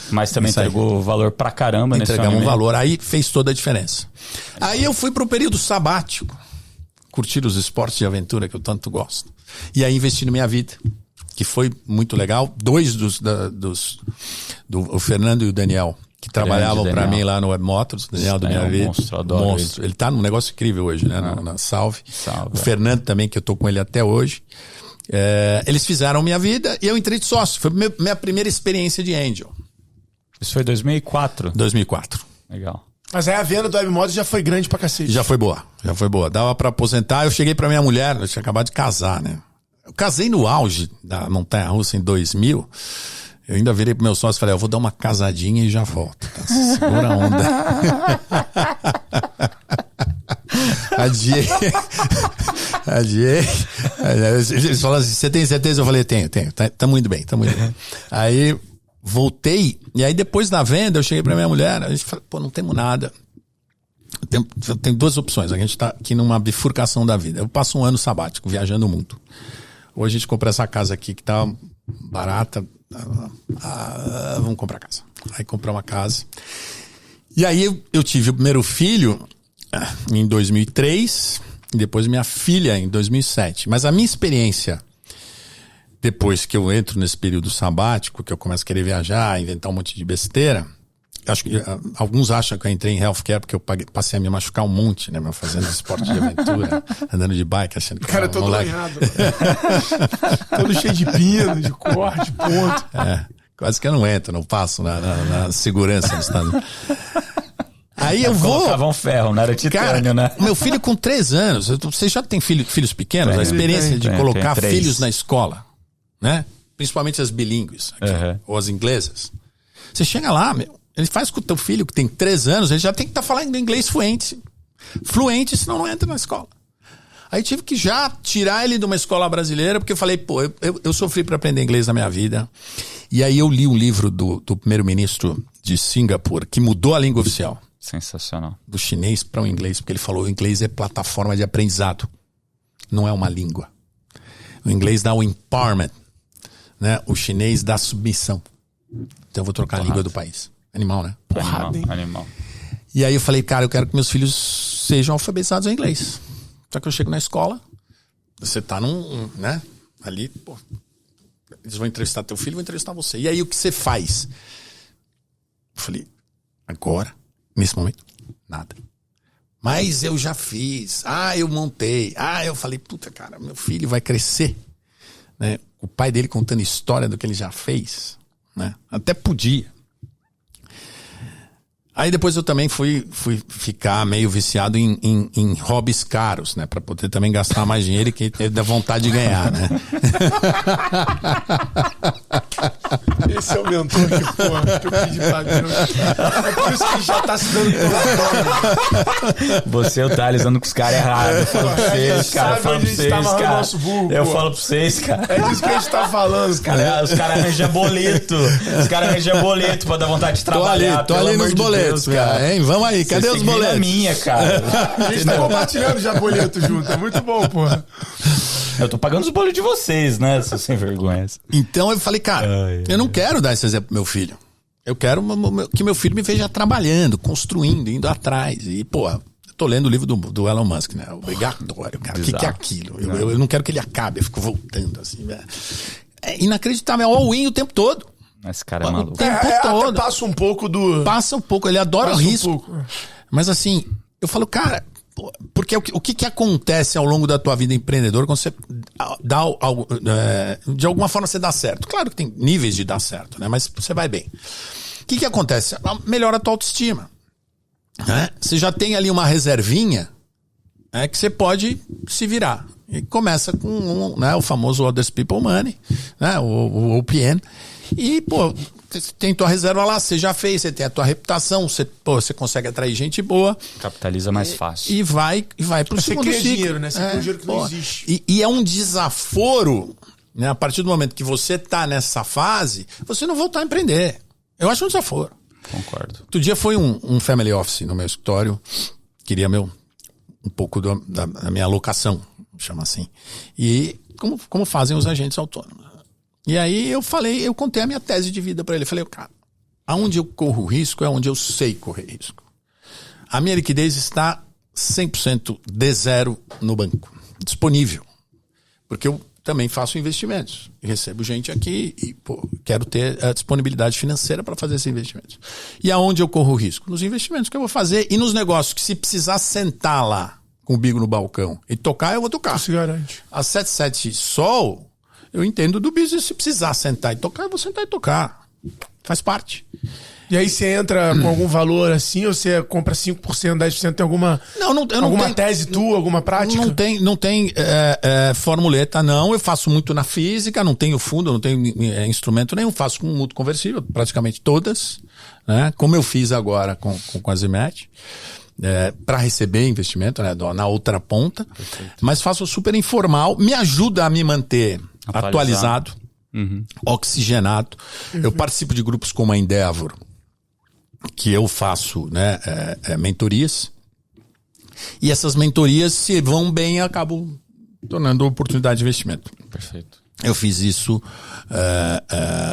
Mas também entregou valor pra caramba nesse ano. Entregamos um valor, aí fez toda a diferença. Aí eu fui pro período sabático, curtir os esportes de aventura que eu tanto gosto. E aí investi na minha vida, que foi muito legal. 2 o Fernando e o Daniel, que trabalhavam para mim lá no Web Motors. Daniel da minha vida. Monstro. Ele tá num negócio incrível hoje, né? Na Salve. O Fernando também, que eu tô com ele até hoje. Eles fizeram minha vida e eu entrei de sócio. Foi minha primeira experiência de Angel. Isso foi 2004? 2004. Legal. Mas aí a venda do Web Motors já foi grande pra cacete. Já foi boa. Dava pra aposentar. Eu cheguei pra minha mulher, eu tinha acabado de casar, né? Eu casei no auge da montanha-russa em 2000. Eu ainda virei pro meu sócio e falei, eu vou dar uma casadinha e já volto. Tá? Segura a onda. Adiei. Eles falaram assim, você tem certeza? Eu falei, tenho. Tá muito bem. Aí voltei, e aí depois da venda eu cheguei pra minha mulher, a gente falou, não temos nada. Tem 2 opções, a gente tá aqui numa bifurcação da vida. Eu passo 1 ano sabático, viajando o mundo. Ou a gente compra essa casa aqui que tá barata, vamos comprar casa. Aí comprar uma casa. E aí eu tive o primeiro filho em 2003, e depois minha filha em 2007. Mas a minha experiência, depois que eu entro nesse período sabático, que eu começo a querer viajar, inventar um monte de besteira, acho que alguns acham que eu entrei em healthcare porque eu passei a me machucar um monte, né, meu, fazendo esporte de aventura, andando de bike, achando que cara, todo lanhado. Todo cheio de pino, de corte, de ponto. Quase que eu não entro, não passo na segurança dos Estados Unidos. Aí eu vou... Colocava um ferro, não era titânio, Cara, né? meu filho com 3 anos, você já tem filhos pequenos? A experiência de colocar tem 3. filhos na escola, né? Principalmente as bilíngues, aqui, ou as inglesas. Você chega lá, ele faz com o teu filho que tem 3 anos, ele já tem que estar falando inglês fluente, senão não entra na escola. Aí tive que já tirar ele de uma escola brasileira, porque eu falei, pô, eu sofri para aprender inglês na minha vida. E aí eu li um livro do primeiro-ministro de Singapura, que mudou a língua oficial. Sensacional. Do chinês para o inglês, porque ele falou, o inglês é plataforma de aprendizado, não é uma língua. O inglês dá o empowerment, né? O chinês dá submissão. Então eu vou trocar a língua do país. Animal, né? Porrada, hein? Animal. E aí eu falei, cara, eu quero que meus filhos sejam alfabetizados em inglês. Só que eu chego na escola, você tá né? Ali, pô, eles vão entrevistar teu filho, vão entrevistar você. E aí o que você faz? Eu falei, agora, nesse momento, nada. Mas eu já fiz, eu montei, eu falei, puta, cara, meu filho vai crescer, né? O pai dele contando história do que ele já fez, né? Até podia. Aí depois eu também fui ficar meio viciado em hobbies caros, né? Pra poder também gastar mais dinheiro e que dá vontade de ganhar, né? Esse é o mentor que eu pedi pra Deus. É por isso que ele já tá se dando por Você e o Thales andando com os caras errados. Eu falo pra vocês, cara. Eu falo pra vocês, cara. Eu falo pra vocês, cara. É disso que a gente tá falando, cara. Os caras arranjam boleto. Os caras arranjam boleto pra dar vontade de trabalhar. Tô ali nos boletos, cara. Hein? Vamos aí, cadê os boletos? Minha, cara. A gente tá compartilhando já boleto junto. É muito bom, porra. Eu tô pagando os boletos de vocês, né, seus sem vergonhas. Então eu falei, cara, eu não quero dar esse exemplo pro meu filho. Eu quero que meu filho me veja trabalhando, construindo, indo atrás. E, pô, eu tô lendo o livro do Elon Musk, né? Obrigatório, cara. O que é aquilo? Eu não quero que ele acabe, eu fico voltando assim. É inacreditável, é all-in o tempo todo. Esse cara é maluco. O tempo todo. Passa um pouco do... Passa um pouco, ele adora o risco. Um mas assim, eu falo, cara, porque o que acontece ao longo da tua vida empreendedora quando você dá algo, de alguma forma você dá certo? Claro que tem níveis de dar certo, né? Mas você vai bem. O que acontece? Melhora a tua autoestima. Né? Você já tem ali uma reservinha que você pode se virar. E começa com o famoso Others People Money, né? o OPN. E, pô, você tem tua reserva lá, você já fez, você tem a tua reputação, você consegue atrair gente boa. Capitaliza mais fácil. E vai pro segundo ciclo. Você cria dinheiro, né? Você cria dinheiro que não existe. E é um desaforo, né? A partir do momento que você tá nessa fase, você não voltar a empreender. Eu acho um desaforo. Concordo. Outro dia foi um family office no meu escritório, queria um pouco da minha alocação, chama assim. E como fazem os agentes autônomos. E aí eu contei a minha tese de vida para ele. Eu falei, cara, aonde eu corro risco é onde eu sei correr risco. A minha liquidez está 100% D0 no banco, disponível. Porque eu também faço investimentos. Recebo gente aqui e, quero ter a disponibilidade financeira para fazer esses investimentos. E aonde eu corro risco? Nos investimentos que eu vou fazer e nos negócios que se precisar sentar lá com o bico no balcão e tocar, eu vou tocar. Isso garante. A 77 Sol... Eu entendo do business, se precisar sentar e tocar, eu vou sentar e tocar. Faz parte. E aí você entra com algum valor assim, ou você compra 5%, 10%, tem alguma tese tua, alguma prática? Não tem formuleta, não. Eu faço muito na física, não tenho fundo, não tenho instrumento nenhum. Faço com mútuo conversível, praticamente todas, né? Como eu fiz agora com a Zimet. Para receber investimento, né, na outra ponta. Perfeito. Mas faço super informal, me ajuda a me manter atualizado, oxigenado. Eu participo de grupos como a Endeavor, que eu faço, né, mentorias. E essas mentorias, se vão bem, acabam tornando oportunidade de investimento. Perfeito. Eu fiz isso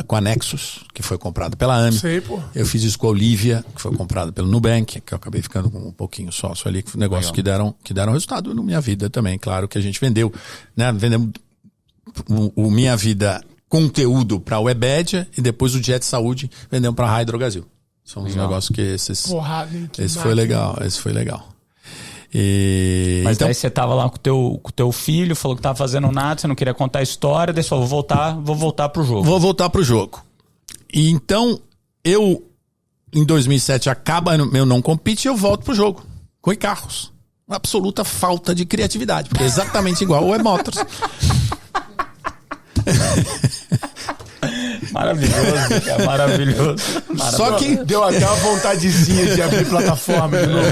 com a Nexus, que foi comprada pela AMI. Sei, pô. Eu fiz isso com a Olivia, que foi comprada pelo Nubank, que eu acabei ficando com um pouquinho sócio ali, negócios que deram resultado na minha vida também. Claro que a gente vendeu, né? Vendemos o Minha Vida conteúdo para a Webedia e depois o Jet Saúde vendemos para a Hydrogasil. São os negócios que esses... Porrada, hein? Esse foi legal. Mas então, daí você tava lá com o teu filho, falou que tava fazendo nada, você não queria contar a história, daí você falou, vou voltar pro jogo. Vou voltar pro jogo. E então, em 2007, acaba meu não compete e eu volto pro jogo. Com e-carros. Uma absoluta falta de criatividade, porque é exatamente igual o E-Motors. Maravilhoso, cara, maravilhoso. Só que deu até uma vontadezinha de abrir plataforma de novo.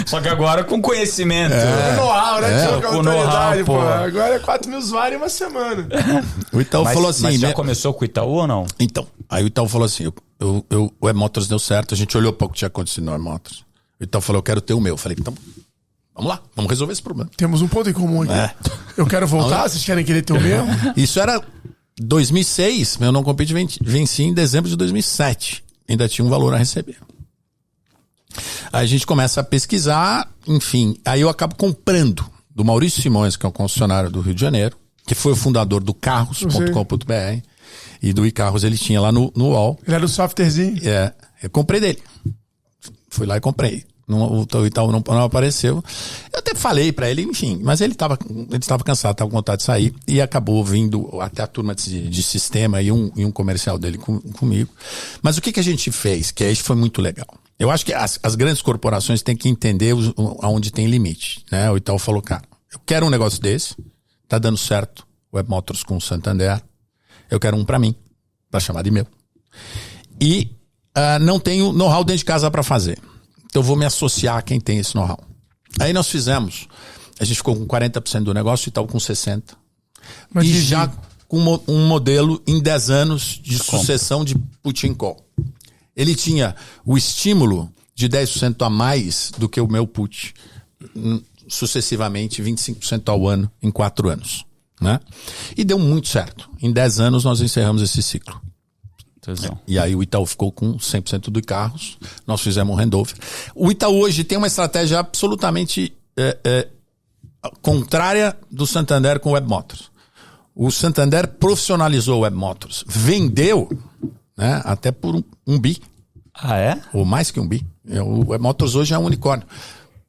Só que agora com conhecimento. O know-how, né? Com autoridade, pô. Agora é 4 mil usuários em uma semana. o Itaú falou assim... Mas já começou com o Itaú ou não? Então, aí o Itaú falou assim, o E-Motors deu certo, a gente olhou para o que tinha acontecido no E-Motors. O Itaú falou, eu quero ter o meu. Eu falei, então, vamos lá, vamos resolver esse problema. Temos um ponto em comum aqui. Eu quero voltar, vocês querem querer ter o meu? Isso era 2006, meu não compete venci em dezembro de 2007. Ainda tinha um valor a receber. Aí a gente começa a pesquisar, enfim, aí eu acabo comprando do Maurício Simões, que é um concessionário do Rio de Janeiro, que foi o fundador do carros.com.br, e do iCarros ele tinha lá no UOL. Ele era do softwarezinho? Eu comprei dele. Fui lá e comprei. O Itaú não apareceu. Eu até falei pra ele, enfim, mas ele estava cansado, estava com vontade de sair e acabou vindo até a turma de sistema e um comercial dele comigo. Mas o que a gente fez? Que isso foi muito legal. Eu acho que as grandes corporações têm que entender aonde tem limite, né? O Itaú falou, cara, eu quero um negócio desse, tá dando certo, o E-Motors com o Santander, eu quero um pra mim, pra chamar de meu. E não tenho know-how dentro de casa pra fazer. Então eu vou me associar a quem tem esse know-how. Aí nós fizemos, a gente ficou com 40% do negócio e tal com 60%. Mas e já com um modelo em 10 anos de sucessão de put and call. Ele tinha o estímulo de 10% a mais do que o meu put, sucessivamente 25% ao ano em 4 anos. Né? E deu muito certo. Em 10 anos nós encerramos esse ciclo. E aí o Itaú ficou com 100% dos carros, nós fizemos um handover. O Itaú hoje tem uma estratégia absolutamente contrária do Santander com o Webmotors. O Santander profissionalizou o Webmotors, vendeu, né, até por um bi. Ah, é? Ou mais que um bi. O Webmotors hoje é um unicórnio.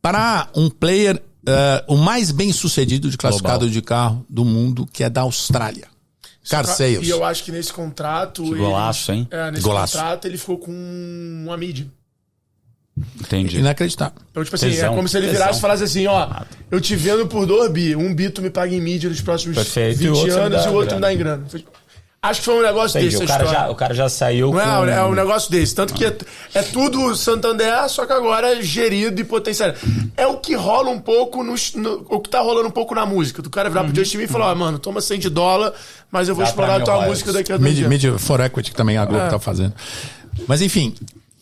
Para um player, o mais bem sucedido de classificado global de carro do mundo, que é da Austrália. Car Sales. E eu acho que nesse contrato... Que golaço, hein? Nesse contrato ele ficou com uma mídia. Entendi. Inacreditável. Então, tipo assim, é como se ele virasse e falasse assim, ó, eu te vendo por 2 bi, 1 bi tu me paga em mídia nos próximos 20 anos e o outro me dá em grana. Acho que foi um negócio desse. O cara já saiu com... É um negócio desse. Tanto que é tudo Santander, só que agora gerido e potencializado. É o que rola um pouco, o que tá rolando um pouco na música. Do cara virar pro Justin e falar, mano, toma $100, mas eu vou explorar a tua música daqui a 2 dias. Media for Equity, que também a Globo tá fazendo. Mas enfim...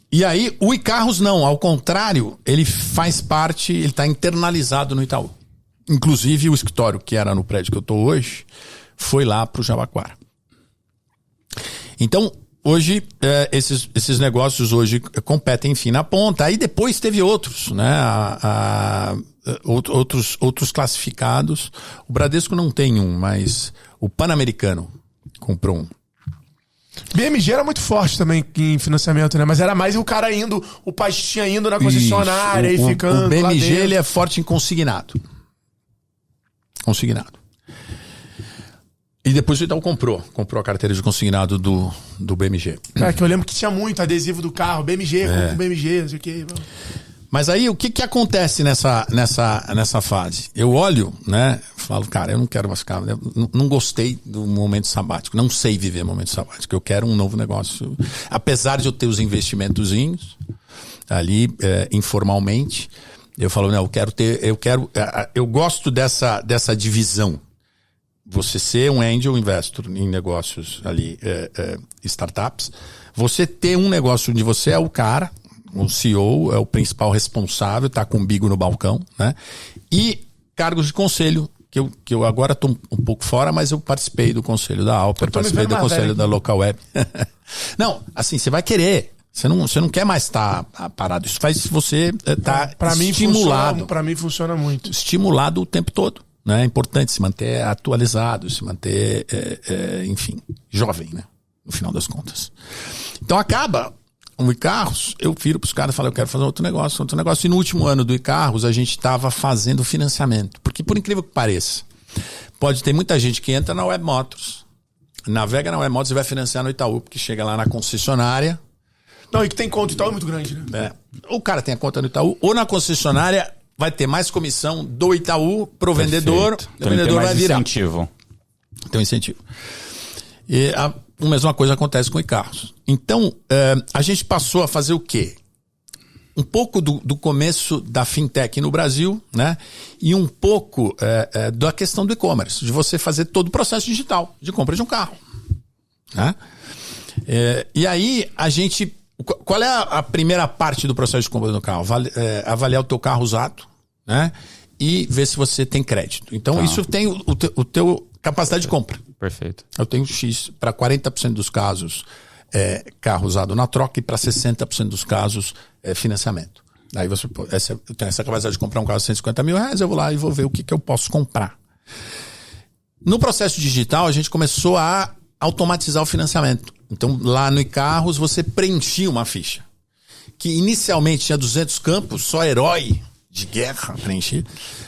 E aí, o iCarros não, ao contrário, ele faz parte, ele está internalizado no Itaú. Inclusive, o escritório que era no prédio que eu estou hoje, foi lá para o Jabaquara. Então, hoje, esses negócios hoje competem, enfim, na ponta. Aí depois teve outros, né? Outros classificados. O Bradesco não tem um, mas o Pan-Americano comprou um. BMG era muito forte também em financiamento, né? Mas era mais o cara indo, o pastinha indo na concessionária e ficando. O BMG ele é forte em consignado. Consignado. E depois o Itaú comprou a carteira de consignado do BMG. Que eu lembro que tinha muito adesivo do carro, BMG, com BMG, não sei o que. Mas aí o que acontece nessa fase? Eu olho, né? Falo, cara, eu não quero mais ficar. Não gostei do momento sabático. Não sei viver momento sabático. Eu quero um novo negócio. Apesar de eu ter os investimentozinhos ali, informalmente, eu falo, não, eu gosto dessa divisão. Você ser um angel investor em negócios ali, startups. Você ter um negócio onde você é o cara, o CEO, é o principal responsável, tá com o umbigo no balcão, né? E cargos de conselho, que eu agora tô um pouco fora, mas eu participei do conselho da Alper, participei do conselho da Local Web. Não, assim, você vai querer. Você não quer mais estar parado. Isso faz você estar estimulado. Para mim funciona muito. Estimulado o tempo todo. Né? É importante se manter atualizado, se manter, enfim, jovem, né? No final das contas. Então acaba o iCarros, eu viro para os caras e falo, eu quero fazer outro negócio. E no último ano do iCarros, a gente estava fazendo financiamento. Porque, por incrível que pareça, pode ter muita gente que entra na Webmotors, navega na Webmotos e vai financiar no Itaú, porque chega lá na concessionária. Não, e que tem conta, o Itaú é muito grande, né? O cara tem a conta no Itaú, ou na concessionária vai ter mais comissão do Itaú pro vendedor. Então O vendedor vai virar. incentivo. Tem um incentivo. E a mesma coisa acontece com e-carros. Então, a gente passou a fazer o quê? Um pouco do começo da fintech no Brasil, né? E um pouco da questão do e-commerce, de você fazer todo o processo digital de compra de um carro, né? E aí, a gente... Qual é a primeira parte do processo de compra do carro? Avaliar o teu carro usado, né? E ver se você tem crédito. Então, isso tem o teu capacidade de compra. Perfeito. Eu tenho X para 40% dos casos carro usado na troca e para 60% dos casos financiamento. Aí você eu tenho essa capacidade de comprar um carro de 150 mil reais, eu vou lá e vou ver o que eu posso comprar. No processo digital, a gente começou a automatizar o financiamento. Então, lá no e-carros, você preenchia uma ficha. Que inicialmente tinha 200 campos, só herói de guerra preencher.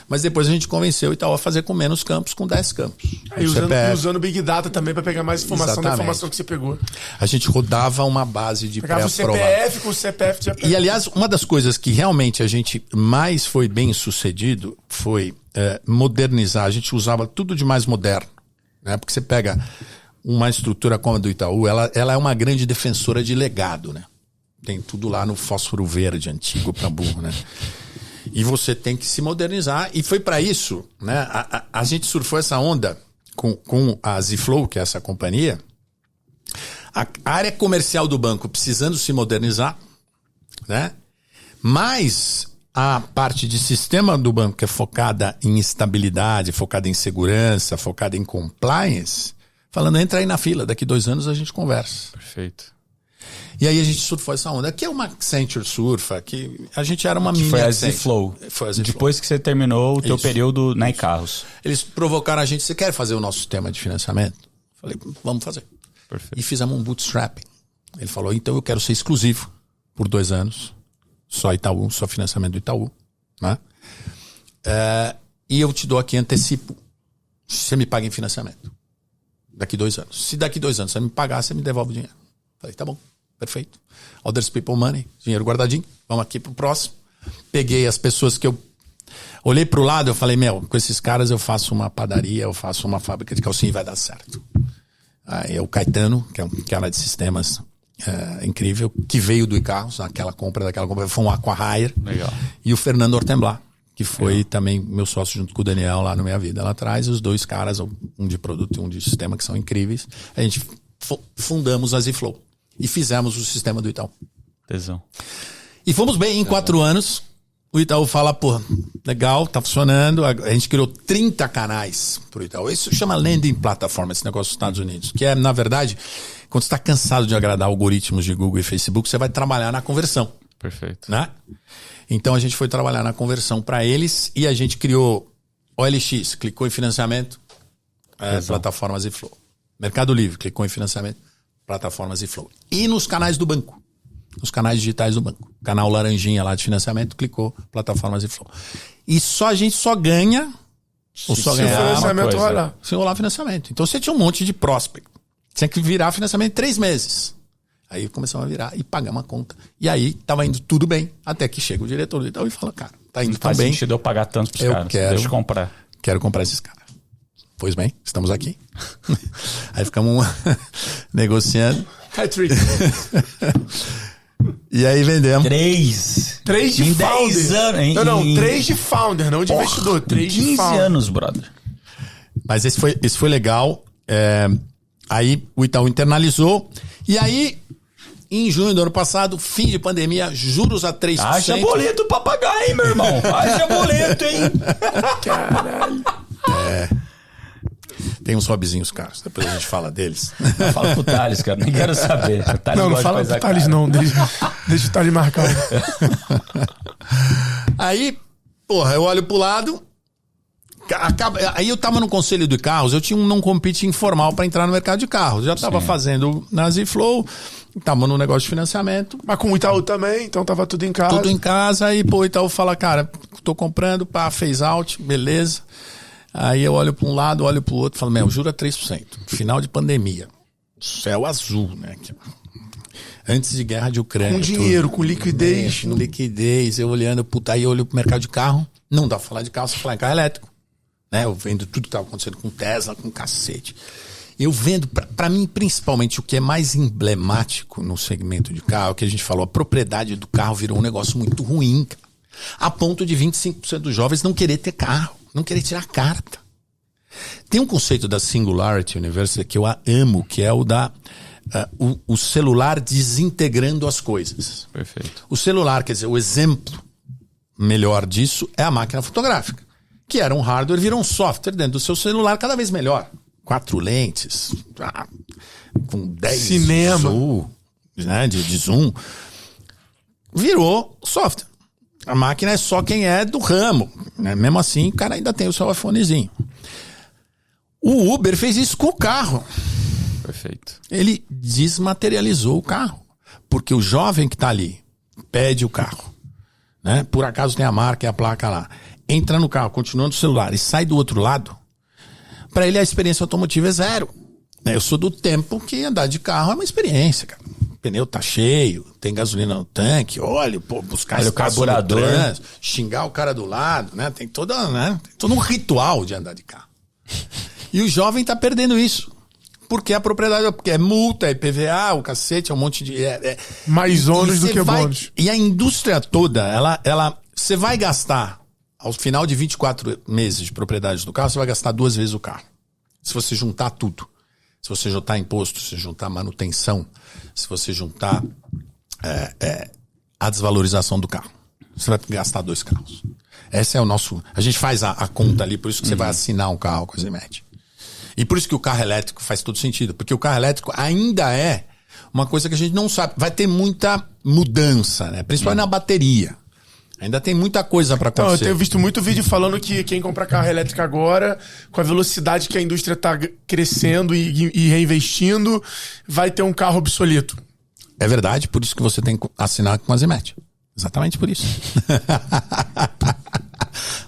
Mas depois a gente convenceu o Itaú a fazer com menos campos, com 10 campos. Aí usando Big Data também para pegar mais informação da informação que você pegou. A gente rodava uma base de pré-aprovado. Pegava o CPF com o CPF de E, aliás, uma das coisas que realmente a gente mais foi bem sucedido foi modernizar. A gente usava tudo de mais moderno, né? Porque você pega uma estrutura como a do Itaú, ela é uma grande defensora de legado, né? Tem tudo lá no fósforo verde antigo para burro, né? E você tem que se modernizar. E foi para isso, né? A gente surfou essa onda com a Zflow, que é essa companhia. A área comercial do banco precisando se modernizar, né? Mas a parte de sistema do banco, que é focada em estabilidade, focada em segurança, focada em compliance, falando, entra aí na fila, daqui 2 anos a gente conversa. Perfeito. E aí a gente surfou essa onda. Aqui é uma Accenture surfa, que a gente era uma mini Foi a Accenture. Zflow. Foi a Zflow. Depois que você terminou o teu Isso. período na e-carros. Eles provocaram a gente, você quer fazer o nosso sistema de financiamento? Falei, vamos fazer. Perfeito. E fizemos um bootstrapping. Ele falou, então eu quero ser exclusivo por 2 anos. Só Itaú, só financiamento do Itaú. Né? E eu te dou aqui antecipo. Você me paga em financiamento. Daqui 2 anos. Se daqui 2 anos você me pagar, você me devolve o dinheiro. Falei, tá bom, perfeito. Others people money, dinheiro guardadinho. Vamos aqui pro próximo. Peguei as pessoas que eu olhei pro lado, eu falei, com esses caras eu faço uma padaria, eu faço uma fábrica de calcinha e vai dar certo. Aí é o Caetano, que é um cara de sistemas incrível, que veio do e-carros, daquela compra, foi um Aquahire. Legal. E o Fernando Ortemblat, que foi também meu sócio junto com o Daniel lá no Meia Vida lá atrás. Os 2 caras, um de produto e um de sistema, que são incríveis. A gente fundamos a Zflow e fizemos o sistema do Itaú. Tesão. E fomos bem em 4 anos. O Itaú fala, pô, legal, tá funcionando. A gente criou 30 canais pro Itaú. Isso chama landing platform, esse negócio dos Estados Unidos. Que é, na verdade, quando você está cansado de agradar algoritmos de Google e Facebook, você vai trabalhar na conversão. Perfeito. Né? Então a gente foi trabalhar na conversão para eles e a gente criou OLX, clicou em financiamento, plataforma Zflow. Mercado Livre, clicou em financiamento, plataforma Zflow. E nos canais do banco, nos canais digitais do banco. Canal laranjinha lá de financiamento, clicou, plataforma Zflow. E a gente só ganha, ou só ganhar financiamento rolar. se rolar financiamento. Então você tinha um monte de prospect. Tinha que virar financiamento em 3 meses. Aí começamos a virar e pagar uma conta. E aí tava indo tudo bem, até que chega o diretor do Itaú e fala, cara, tá indo tão bem. Faz sentido eu pagar tanto pros caras. Deixa eu comprar. Quero comprar esses caras. Pois bem, estamos aqui. Aí ficamos negociando. Hat-trick. E aí vendemos. 3 de em founder. 10 anos. Não, 3 de founder, não de investidor. 3 de 15 founder. anos, brother. Mas esse foi legal. Aí o Itaú internalizou. E aí, em junho do ano passado, fim de pandemia, juros a 3%. Haja boleto pra pagar, hein, meu irmão? Haja boleto, hein? Caralho. Tem uns hobbyzinhos caros, depois a gente fala deles. Fala pro Thales, cara. Nem quero saber. O Thales Não gosta fala de coisa pro Thales, cara. não. Deixa o Thales marcar. Aí, porra, eu olho pro lado. Aí eu tava no conselho de carros, eu tinha um non-compete informal para entrar no mercado de carros. Já tava fazendo na Zflow, tava no negócio de financiamento. Mas com o Itaú também, então tava tudo em casa. Tudo em casa, aí pô, o Itaú fala, cara, tô comprando, phase out, beleza. Aí eu olho para um lado, olho para o outro e falo, jura 3%. Final de pandemia. Céu azul, né? Antes de guerra de Ucrânia. Com dinheiro, com liquidez. Com liquidez, eu olhando, aí eu olho pro mercado de carro. Não dá pra falar de carro, você falar em carro elétrico. Né? Eu vendo tudo que tava acontecendo com Tesla, com cacete. Eu vendo, para mim, principalmente, o que é mais emblemático no segmento de carro, que a gente falou, a propriedade do carro virou um negócio muito ruim, cara. A ponto de 25% dos jovens não querer ter carro, não querer tirar carta. Tem um conceito da Singularity University que eu amo, que é o da o celular desintegrando as coisas. Perfeito. O celular, quer dizer, o exemplo melhor disso é a máquina fotográfica, que era um hardware, virou um software dentro do seu celular cada vez melhor. 4 lentes, com 10 cinema, zoom, né, de zoom. Virou software. A máquina é só quem é do ramo. Né? Mesmo assim, o cara ainda tem o seu iPhonezinho. O Uber fez isso com o carro. Perfeito. Ele desmaterializou o carro. Porque o jovem que está ali pede o carro. Né? Por acaso tem a marca e a placa lá. Entra no carro, continua no celular e sai do outro lado. Para ele a experiência automotiva é zero. Eu sou do tempo que andar de carro é uma experiência, cara. O pneu tá cheio, tem gasolina no tanque, óleo, buscar o carburador, trânsito, xingar o cara do lado, né? Tem todo um ritual de andar de carro. E o jovem tá perdendo isso. Porque a propriedade, porque é multa, é IPVA, o cacete, é um monte de... mais ônus do que bônus. E a indústria toda, você vai gastar, ao final de 24 meses de propriedade do carro, você vai gastar 2 vezes o carro. Se você juntar tudo. Se você juntar imposto, se você juntar manutenção, se você juntar a desvalorização do carro. Você vai gastar 2 carros. Esse é o nosso... A gente faz a conta ali, por isso que você vai assinar um carro com a Zimmed. E por isso que o carro elétrico faz todo sentido. Porque o carro elétrico ainda é uma coisa que a gente não sabe. Vai ter muita mudança, né? Principalmente na bateria. Ainda tem muita coisa para acontecer. Não, eu tenho visto muito vídeo falando que quem compra carro elétrico agora, com a velocidade que a indústria está crescendo e reinvestindo, vai ter um carro obsoleto. É verdade, por isso que você tem que assinar com a Zimmed. Exatamente por isso.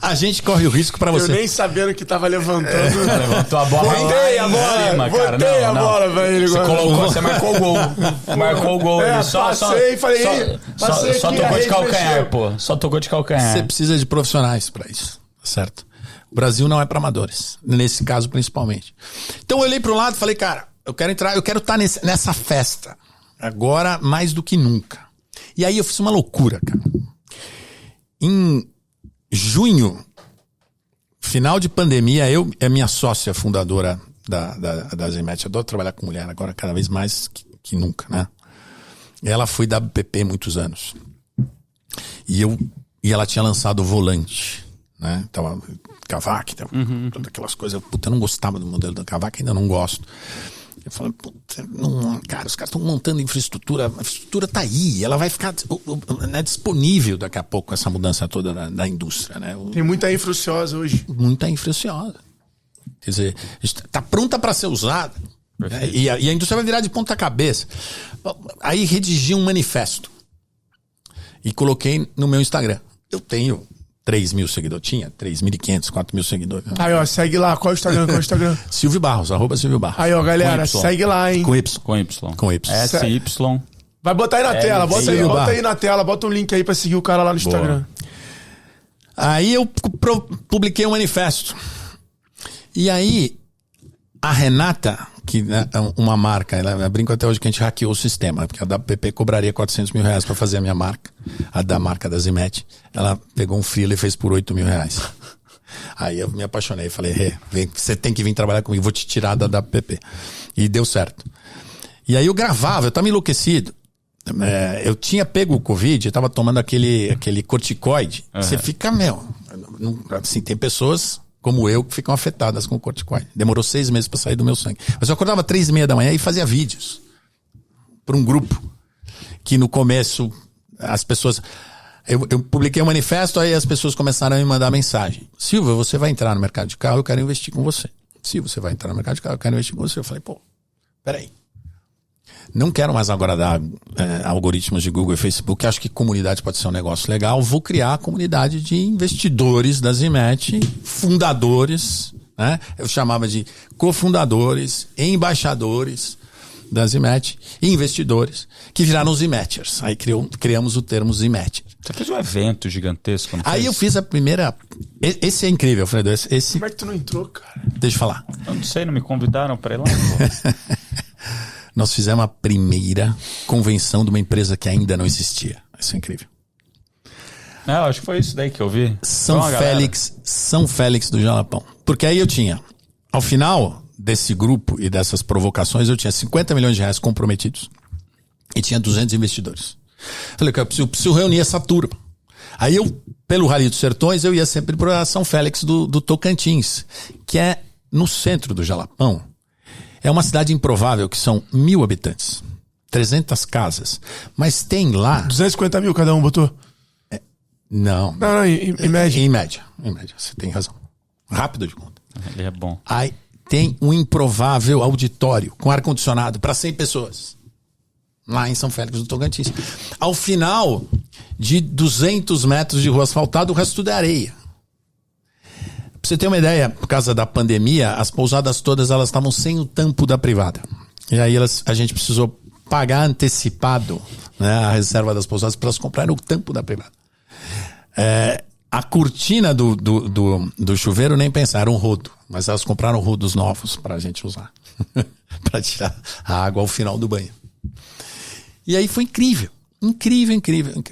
A gente corre o risco para você. Eu nem sabendo que tava levantando. Levantou a bola. Botei a bola, botei a bola, velho. Você marcou o gol. Marcou o gol. Passei e falei... Só tocou de calcanhar, pô. Só tocou de calcanhar. Você precisa de profissionais para isso, certo? O Brasil não é para amadores, nesse caso principalmente. Então eu olhei para o lado e falei, cara, eu quero estar nessa festa. Agora mais do que nunca. E aí eu fiz uma loucura, cara. Em junho, final de pandemia, eu é minha sócia fundadora da Zimmed. Eu adoro trabalhar com mulher agora cada vez mais que nunca, né? Ela foi da WPP muitos anos. E ela tinha lançado o Volante, né? Tava Kavak, todas aquelas coisas. Puta, eu não gostava do modelo da Kavak, ainda não gosto. Eu falei, puta, cara, os caras estão montando infraestrutura, a infraestrutura tá aí, ela vai ficar disponível daqui a pouco, essa mudança toda da indústria, né? Tem muita infra ociosa hoje. Muita infra ociosa. Quer dizer, tá pronta para ser usada, né? E a indústria vai virar de ponta cabeça. Aí redigi um manifesto e coloquei no meu Instagram. Eu tenho 3.000 seguidores, tinha 3.500, 4.000 seguidores. Aí, ó, segue lá. Qual é o Instagram? Silvio Barros, @Silvio Barros. Aí, ó, galera, segue lá, hein? Com Y. Com Y. SY. Vai botar aí na tela, bota aí na tela, bota um link aí pra seguir o cara lá no Instagram. Aí eu publiquei um manifesto. E aí, a Renata, que é uma marca, ela brinca até hoje que a gente hackeou o sistema, porque a WPP cobraria R$400 mil pra fazer a minha marca, a da marca da Zimmed. Ela pegou um freela e fez por R$8 mil. Aí eu me apaixonei, falei, você tem que vir trabalhar comigo, vou te tirar da WPP. E deu certo. E aí eu gravava, eu tava enlouquecido. Eu tinha pego o Covid, eu tava tomando aquele corticoide. Você fica, assim, tem pessoas como eu que ficam afetadas com o corticoide. Demorou 6 meses para sair do meu sangue. Mas eu acordava 3:30 da manhã e fazia vídeos para um grupo que no começo as pessoas... Eu publiquei um manifesto, aí as pessoas começaram a me mandar mensagem. Silvio, você vai entrar no mercado de carro, eu quero investir com você. Silvio, você vai entrar no mercado de carro, eu quero investir com você. Eu falei, pô, peraí. Não quero mais agora dar algoritmos de Google e Facebook. Acho que comunidade pode ser um negócio legal. Vou criar a comunidade de investidores da Zimet, fundadores, né? Eu chamava de cofundadores, embaixadores da Zimet e investidores que viraram Zimeters. Aí criamos o termo Zimet. Você fez um evento gigantesco, não Aí fez? eu fiz a primeira... Esse é incrível, Fredo. Esse... Como é que tu não entrou, cara? Deixa eu falar. Eu não sei, não me convidaram pra ir lá. Pô. Nós fizemos a primeira convenção de uma empresa que ainda não existia. Isso é incrível. É, eu acho que foi isso daí que eu vi. São Foi uma galera. Félix do Jalapão. Porque aí eu tinha, ao final desse grupo e dessas provocações, eu tinha 50 milhões de reais comprometidos e tinha 200 investidores. Falei, eu preciso reunir essa turma. Aí eu, pelo Rally dos Sertões, eu ia sempre para São Félix do Tocantins, que é no centro do Jalapão. É uma cidade improvável, que são 1.000 habitantes, 300 casas, mas tem lá... 250 mil cada um botou? Não, Não, em média. Em média, você tem razão. Rápido de conta. Ele é bom. Aí tem um improvável auditório com ar-condicionado para 100 pessoas. Lá em São Félix do Tocantins. Ao final de 200 metros de rua asfaltada, o resto tudo é areia. Pra você ter uma ideia, por causa da pandemia, as pousadas todas elas estavam sem o tampo da privada. E aí a gente precisou pagar antecipado, né, a reserva das pousadas para elas comprarem o tampo da privada. A cortina do chuveiro nem pensaram, um rodo. Mas elas compraram rodos novos pra gente usar. Pra tirar a água ao final do banho. E aí foi incrível. Incrível.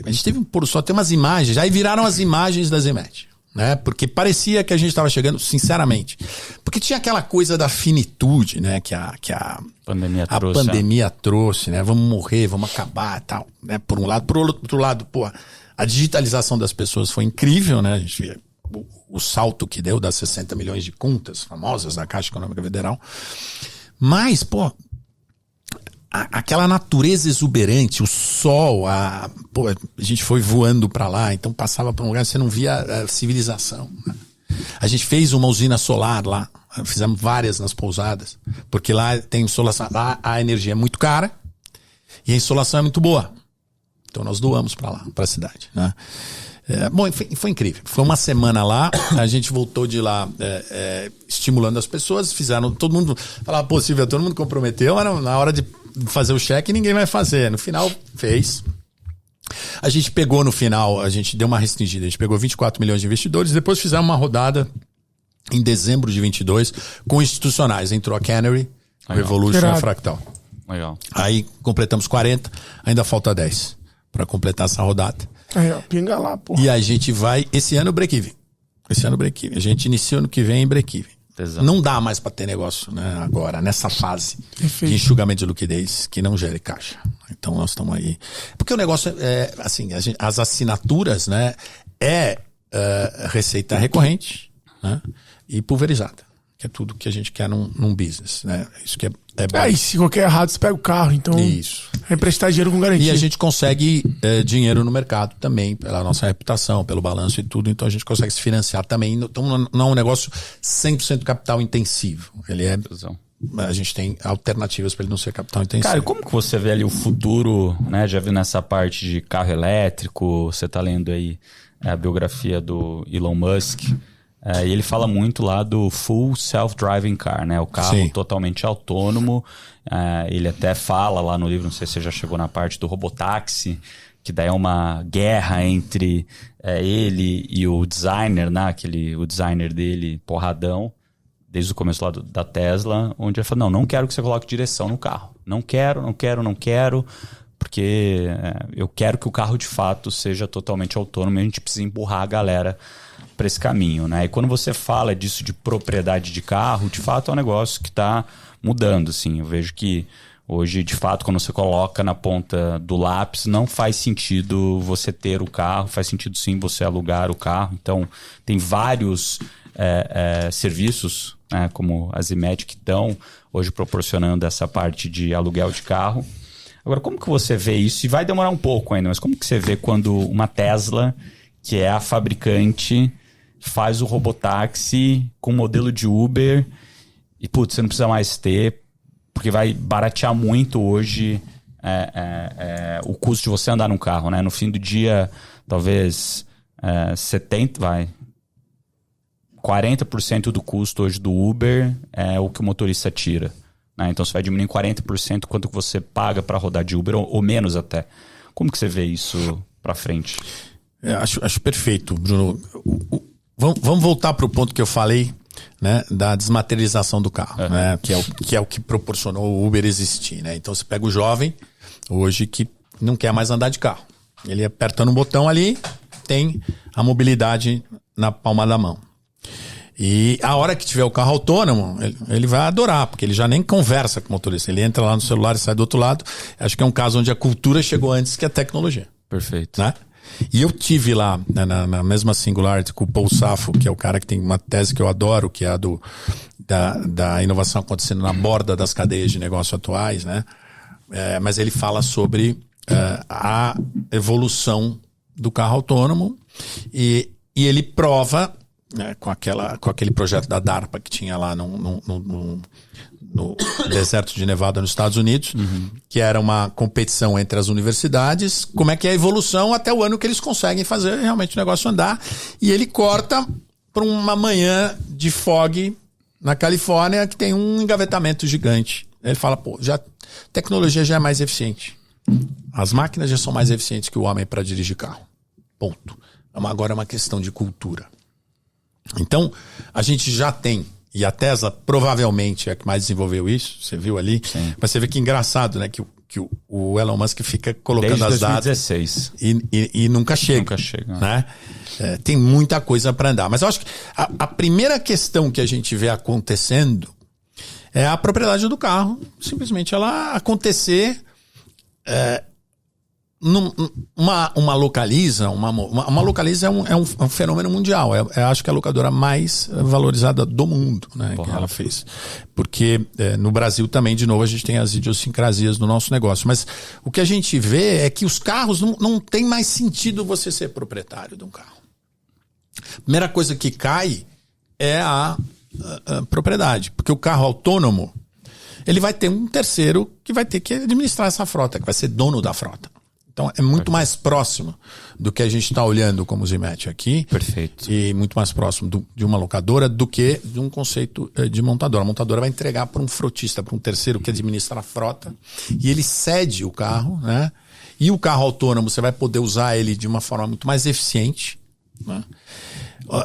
A gente teve um pôr do sol, tem umas imagens. Aí viraram as imagens da Zimet, né? Porque parecia que a gente estava chegando, sinceramente. Porque tinha aquela coisa da finitude, né? Que a pandemia trouxe, né? Vamos morrer, vamos acabar e tal. Né? Por um lado. Por outro lado, pô, a digitalização das pessoas foi incrível, né? A gente via o salto que deu das 60 milhões de contas famosas da Caixa Econômica Federal. Mas, pô, aquela natureza exuberante, o sol, a gente foi voando pra lá, então passava por um lugar, você não via a civilização. Né? A gente fez uma usina solar lá, fizemos várias nas pousadas, porque lá tem insolação, lá a energia é muito cara e a insolação é muito boa. Então nós doamos pra lá, pra cidade, né? Bom, foi incrível. Foi uma semana lá, a gente voltou de lá estimulando as pessoas, fizeram, todo mundo falava, pô, Silvia, todo mundo comprometeu, mas na hora de fazer o cheque ninguém vai fazer. No final, fez. A gente pegou no final, a gente deu uma restringida, a gente pegou 24 milhões de investidores, depois fizemos uma rodada em dezembro de 22 com institucionais. Entrou a Canary, a Revolution e a Fractal. Legal. Aí completamos 40, ainda falta 10 para completar essa rodada. Aí, ó, pinga lá, pô. E a gente vai, esse ano break-even. A gente inicia ano que vem em break-even. Exato. Não dá mais para ter negócio, né, agora, nessa fase de enxugamento de liquidez que não gere caixa. Então nós estamos aí. Porque o negócio é assim, as assinaturas, né, receita recorrente, né, e pulverizada. Que é tudo que a gente quer num business, né? Isso que é bom. E se qualquer errado, você pega o carro, então... Isso. É emprestar dinheiro com garantia. E a gente consegue dinheiro no mercado também, pela nossa reputação, pelo balanço e tudo, então a gente consegue se financiar também. Então não é um negócio 100% capital intensivo. Ele é... A gente tem alternativas para ele não ser capital intensivo. Cara, e como que você vê ali o futuro, né? Já viu nessa parte de carro elétrico, você tá lendo aí a biografia do Elon Musk... e ele fala muito lá do full self-driving car, né? O carro Sim. totalmente autônomo. Ele até fala lá no livro, não sei se você já chegou na parte do robotáxi, que daí é uma guerra entre ele e o designer, né? O designer dele, porradão, desde o começo lá da Tesla, onde ele fala, não quero que você coloque direção no carro. Não quero, porque eu quero que o carro de fato seja totalmente autônomo e a gente precisa empurrar a galera para esse caminho, né? E quando você fala disso de propriedade de carro, de fato é um negócio que está mudando, assim. Eu vejo que hoje, de fato, quando você coloca na ponta do lápis, não faz sentido você ter o carro, faz sentido sim você alugar o carro. Então, tem vários serviços, né, como a Zimet, que estão hoje proporcionando essa parte de aluguel de carro. Agora, como que você vê isso? E vai demorar um pouco ainda, mas como que você vê quando uma Tesla, que é a fabricante, faz o robotáxi com modelo de Uber e, putz, você não precisa mais ter, Porque vai baratear muito hoje o custo de você andar num carro, né? No fim do dia, talvez 40% do custo hoje do Uber é o que o motorista tira. Né? Então você vai diminuir em 40% quanto que você paga para rodar de Uber, ou menos até. Como que você vê isso para frente? Acho perfeito, Bruno. Vamos voltar para o ponto que eu falei, né, da desmaterialização do carro, né, que é o que proporcionou o Uber existir. Né? Então você pega o jovem hoje que não quer mais andar de carro. Ele apertando um botão ali, tem a mobilidade na palma da mão. E a hora que tiver o carro autônomo, ele vai adorar, porque ele já nem conversa com o motorista. Ele entra lá no celular e sai do outro lado. Acho que é um caso onde a cultura chegou antes que a tecnologia. Perfeito. Né? E eu tive lá, né, na mesma Singularity, com o Paul Safo, que é o cara que tem uma tese que eu adoro, que é a da inovação acontecendo na borda das cadeias de negócio atuais, né? Mas ele fala sobre a evolução do carro autônomo e ele prova, né, com aquele projeto da DARPA que tinha lá no deserto de Nevada nos Estados Unidos, que era uma competição entre as universidades, como é que é a evolução até o ano que eles conseguem fazer realmente o negócio andar. E ele corta para uma manhã de fog na Califórnia que tem um engavetamento gigante. Ele fala, a tecnologia já é mais eficiente. As máquinas já são mais eficientes que o homem para dirigir carro. Ponto. Agora é uma questão de cultura. Então, a gente já tem, e a Tesla provavelmente é a que mais desenvolveu isso, você viu ali. Sim. Mas você vê que engraçado, né? Que o Elon Musk fica colocando desde as datas 2016. E nunca chega. Nunca chega. Né? Tem muita coisa para andar. Mas eu acho que a primeira questão que a gente vê acontecendo é a propriedade do carro. Simplesmente ela acontecer... Uma localiza é um fenômeno mundial. Acho que é a locadora mais valorizada do mundo, né, que ela fez. Porque no Brasil também, de novo, a gente tem as idiosincrasias do nosso negócio. Mas o que a gente vê é que os carros não tem mais sentido você ser proprietário de um carro. A primeira coisa que cai é a propriedade. Porque o carro autônomo, ele vai ter um terceiro que vai ter que administrar essa frota, que vai ser dono da frota. Então é muito mais próximo do que a gente está olhando como Zimet aqui. Perfeito. E muito mais próximo de uma locadora do que de um conceito de montadora. A montadora vai entregar para um frotista, para um terceiro que administra a frota, e ele cede o carro, né? E o carro autônomo você vai poder usar ele de uma forma muito mais eficiente, né?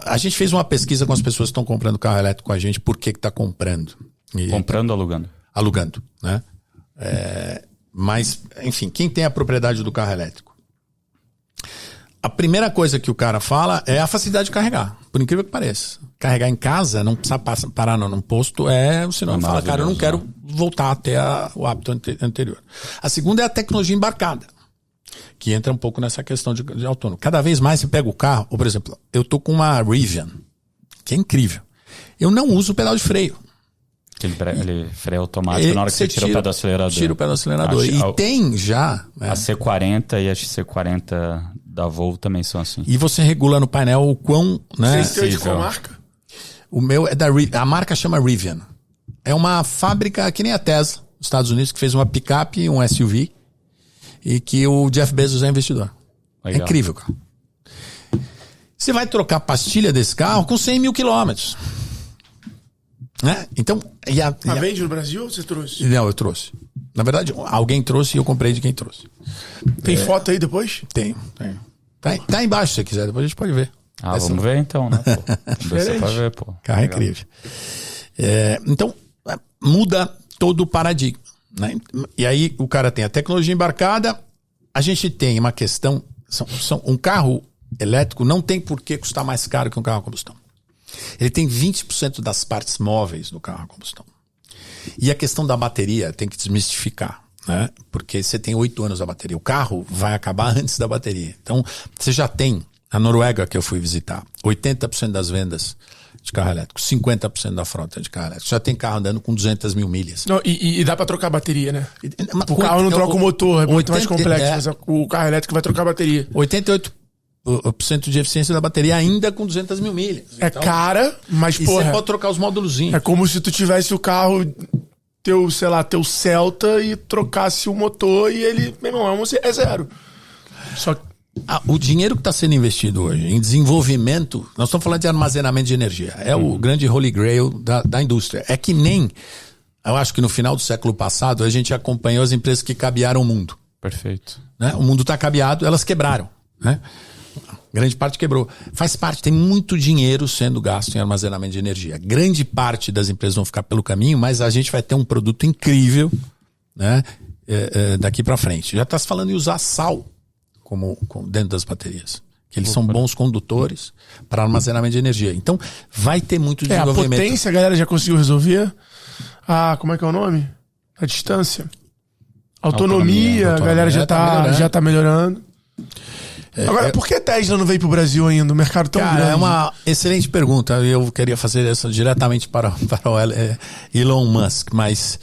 A gente fez uma pesquisa com as pessoas que estão comprando carro elétrico com a gente, por que está comprando. Comprando ou alugando? Alugando, né? Mas, enfim, quem tem a propriedade do carro elétrico? A primeira coisa que o cara fala é a facilidade de carregar, por incrível que pareça. Carregar em casa, não precisa parar num posto, senão fala, cara, eu não quero voltar até o hábito anterior. A segunda é a tecnologia embarcada, que entra um pouco nessa questão de autônomo. Cada vez mais você pega o carro, ou por exemplo, eu tô com uma Rivian, que é incrível. Eu não uso o pedal de freio. Aquele freio automático na hora que você tira o pé do acelerador. Tira o pé do acelerador. E tem já... A C40 e a XC40 da Volvo também são assim. E você regula no painel o quão... Né? Você de qual marca? O meu é da Rivian. A marca chama Rivian. É uma fábrica que nem a Tesla, nos Estados Unidos, que fez uma picape e um SUV e que o Jeff Bezos é investidor. Legal. É incrível, cara. Você vai trocar a pastilha desse carro com 100 mil quilômetros. Né? Então, vende no Brasil ou você trouxe? Não, eu trouxe. Na verdade, alguém trouxe e eu comprei de quem trouxe. Tem foto aí depois? Tenho. Tá embaixo se você quiser, depois a gente pode ver. Vamos ver então, né? Você pode ver, pô. Carro é incrível. Então, muda todo o paradigma. Né? E aí o cara tem a tecnologia embarcada, a gente tem uma questão, um carro elétrico não tem por que custar mais caro que um carro a combustão. Ele tem 20% das partes móveis do carro a combustão. E a questão da bateria tem que desmistificar, né? Porque você tem 8 anos da bateria. O carro vai acabar antes da bateria. Então, você já tem, a Noruega que eu fui visitar, 80% das vendas de carro elétrico, 50% da frota de carro elétrico. Já tem carro andando com 200 mil milhas. Não, e dá pra trocar a bateria, né? O carro não troca o motor, é muito mais complexo. Mas o carro elétrico vai trocar a bateria. 88% de eficiência da bateria ainda com 200 mil milhas. É então, cara, mas e você pode trocar os módulozinhos. É como se tu tivesse o carro teu Celta e trocasse o motor e ele, meu irmão, é zero. Só que o dinheiro que está sendo investido hoje em desenvolvimento, nós estamos falando de armazenamento de energia, é o grande holy grail da indústria. É que nem, eu acho que no final do século passado, a gente acompanhou as empresas que cabearam o mundo. Perfeito. Né? O mundo está cabeado, elas quebraram. Né? Grande parte quebrou. Faz parte, tem muito dinheiro sendo gasto em armazenamento de energia. Grande parte das empresas vão ficar pelo caminho, mas a gente vai ter um produto incrível, né? Daqui para frente. Já está se falando em usar sal como dentro das baterias. Que eles são bons condutores para armazenamento de energia. Então, vai ter muito desenvolvimento. A potência, a galera já conseguiu resolver. Como é que é o nome? A distância. Autonomia, a galera já tá melhorando. Agora, por que a Tesla não veio pro Brasil ainda? O mercado tão grande. É uma excelente pergunta. Eu queria fazer essa diretamente para o Elon Musk. Mas,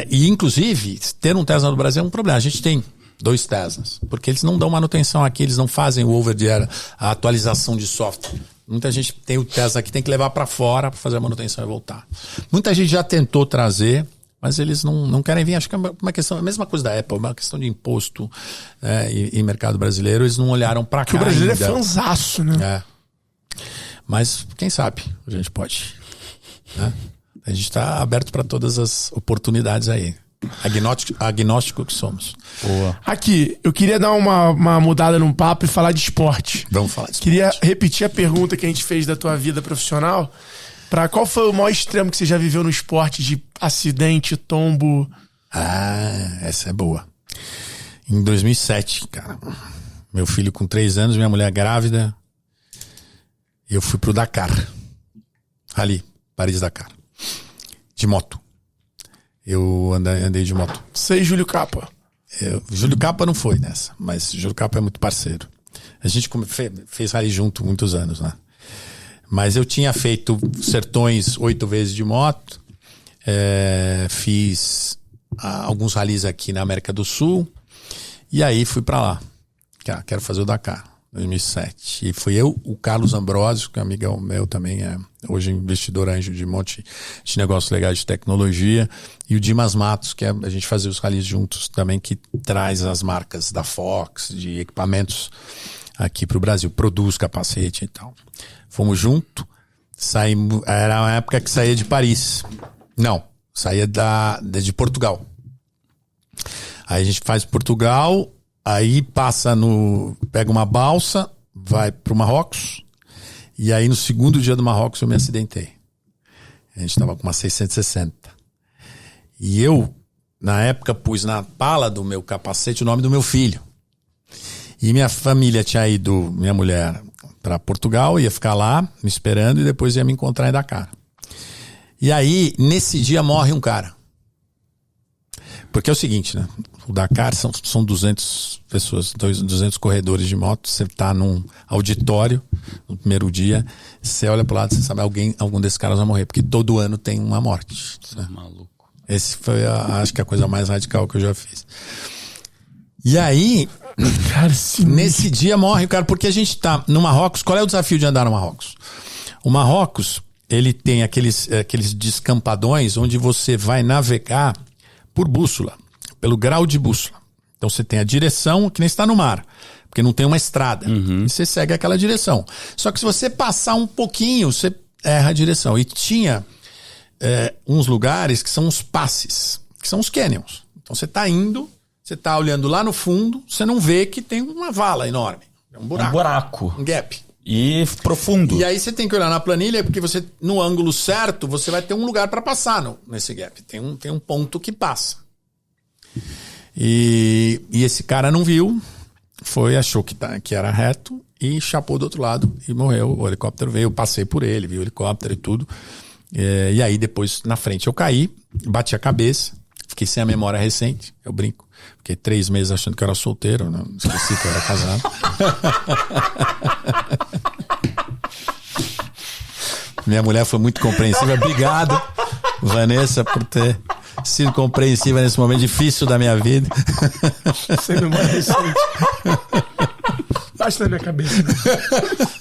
e inclusive, ter um Tesla no Brasil é um problema. A gente tem 2 Teslas, porque eles não dão manutenção aqui, eles não fazem o over-the-air, a atualização de software. Muita gente tem o Tesla aqui, tem que levar para fora para fazer a manutenção e voltar. Muita gente já tentou trazer, mas eles não querem vir. Acho que é uma questão, a mesma coisa da Apple, uma questão de imposto e mercado brasileiro, eles não olharam para cá. Porque o brasileiro ainda é fanzaço, né? Mas quem sabe a gente pode. Né? A gente está aberto para todas as oportunidades aí. Agnóstico que somos. Boa. Aqui, eu queria dar uma mudada num papo e falar de esporte. Vamos falar de esporte. Queria repetir a pergunta que a gente fez da tua vida profissional. Qual foi o maior extremo que você já viveu no esporte de acidente, tombo? Essa é boa. Em 2007, cara. Meu filho com 3 anos, minha mulher grávida. Eu fui pro Dakar. Ali, Paris-Dakar. De moto. Eu andei de moto. Você e Júlio Capa? Júlio Capa não foi nessa, mas Júlio Capa é muito parceiro. A gente fez rally junto muitos anos, né? Mas eu tinha feito Sertões 8 vezes de moto. Fiz alguns rallies aqui na América do Sul. E aí fui pra lá. Quero fazer o Dakar, 2007. E fui eu, o Carlos Ambrosio, que é amigo meu também, hoje investidor anjo de um monte de negócios legais de tecnologia. E o Dimas Matos, que a gente fazia os rallies juntos também, que traz as marcas da Fox, de equipamentos aqui pro Brasil. Produz capacete e tal. Fomos junto, saímos, era uma época que saía de Paris. Não, saía de Portugal. Aí a gente faz Portugal, aí pega uma balsa, vai pro Marrocos, e aí no segundo dia do Marrocos eu me acidentei. A gente tava com uma 660. E eu, na época, pus na pala do meu capacete o nome do meu filho. E minha família tinha ido, minha mulher, para Portugal, ia ficar lá me esperando e depois ia me encontrar em Dakar. E aí, nesse dia, morre um cara. Porque é o seguinte, né? O Dakar são 200 pessoas, 200 corredores de moto. Você tá num auditório no primeiro dia, você olha pro lado, você sabe, algum desses caras vai morrer, porque todo ano tem uma morte. Né? Maluco. Esse foi, acho que a coisa mais radical que eu já fiz. E aí, cara, sim, nesse dia morre o cara, porque a gente tá no Marrocos. Qual é o desafio de andar no Marrocos? O Marrocos, ele tem aqueles descampadões onde você vai navegar por bússola, pelo grau de bússola. Então você tem a direção que nem está no mar, porque não tem uma estrada. E você segue aquela direção. Só que se você passar um pouquinho, você erra a direção. E tinha uns lugares que são os passes, que são os canyons. Então você tá indo, você tá olhando lá no fundo, você não vê que tem uma vala enorme. É um buraco. Um buraco. Um gap. E profundo. E aí você tem que olhar na planilha, porque você, no ângulo certo, você vai ter um lugar para passar nesse gap. Tem um ponto que passa. E esse cara não viu, achou que era reto e chapou do outro lado e morreu. O helicóptero veio, eu passei por ele, vi o helicóptero e tudo. E aí depois, na frente, eu caí, bati a cabeça, fiquei sem a memória recente, eu brinco. Fiquei 3 meses achando que eu era solteiro, não esqueci que eu era casado. Minha mulher foi muito compreensiva. Obrigado, Vanessa, por ter sido compreensiva nesse momento difícil da minha vida. Sem memória recente. Baixa na minha cabeça.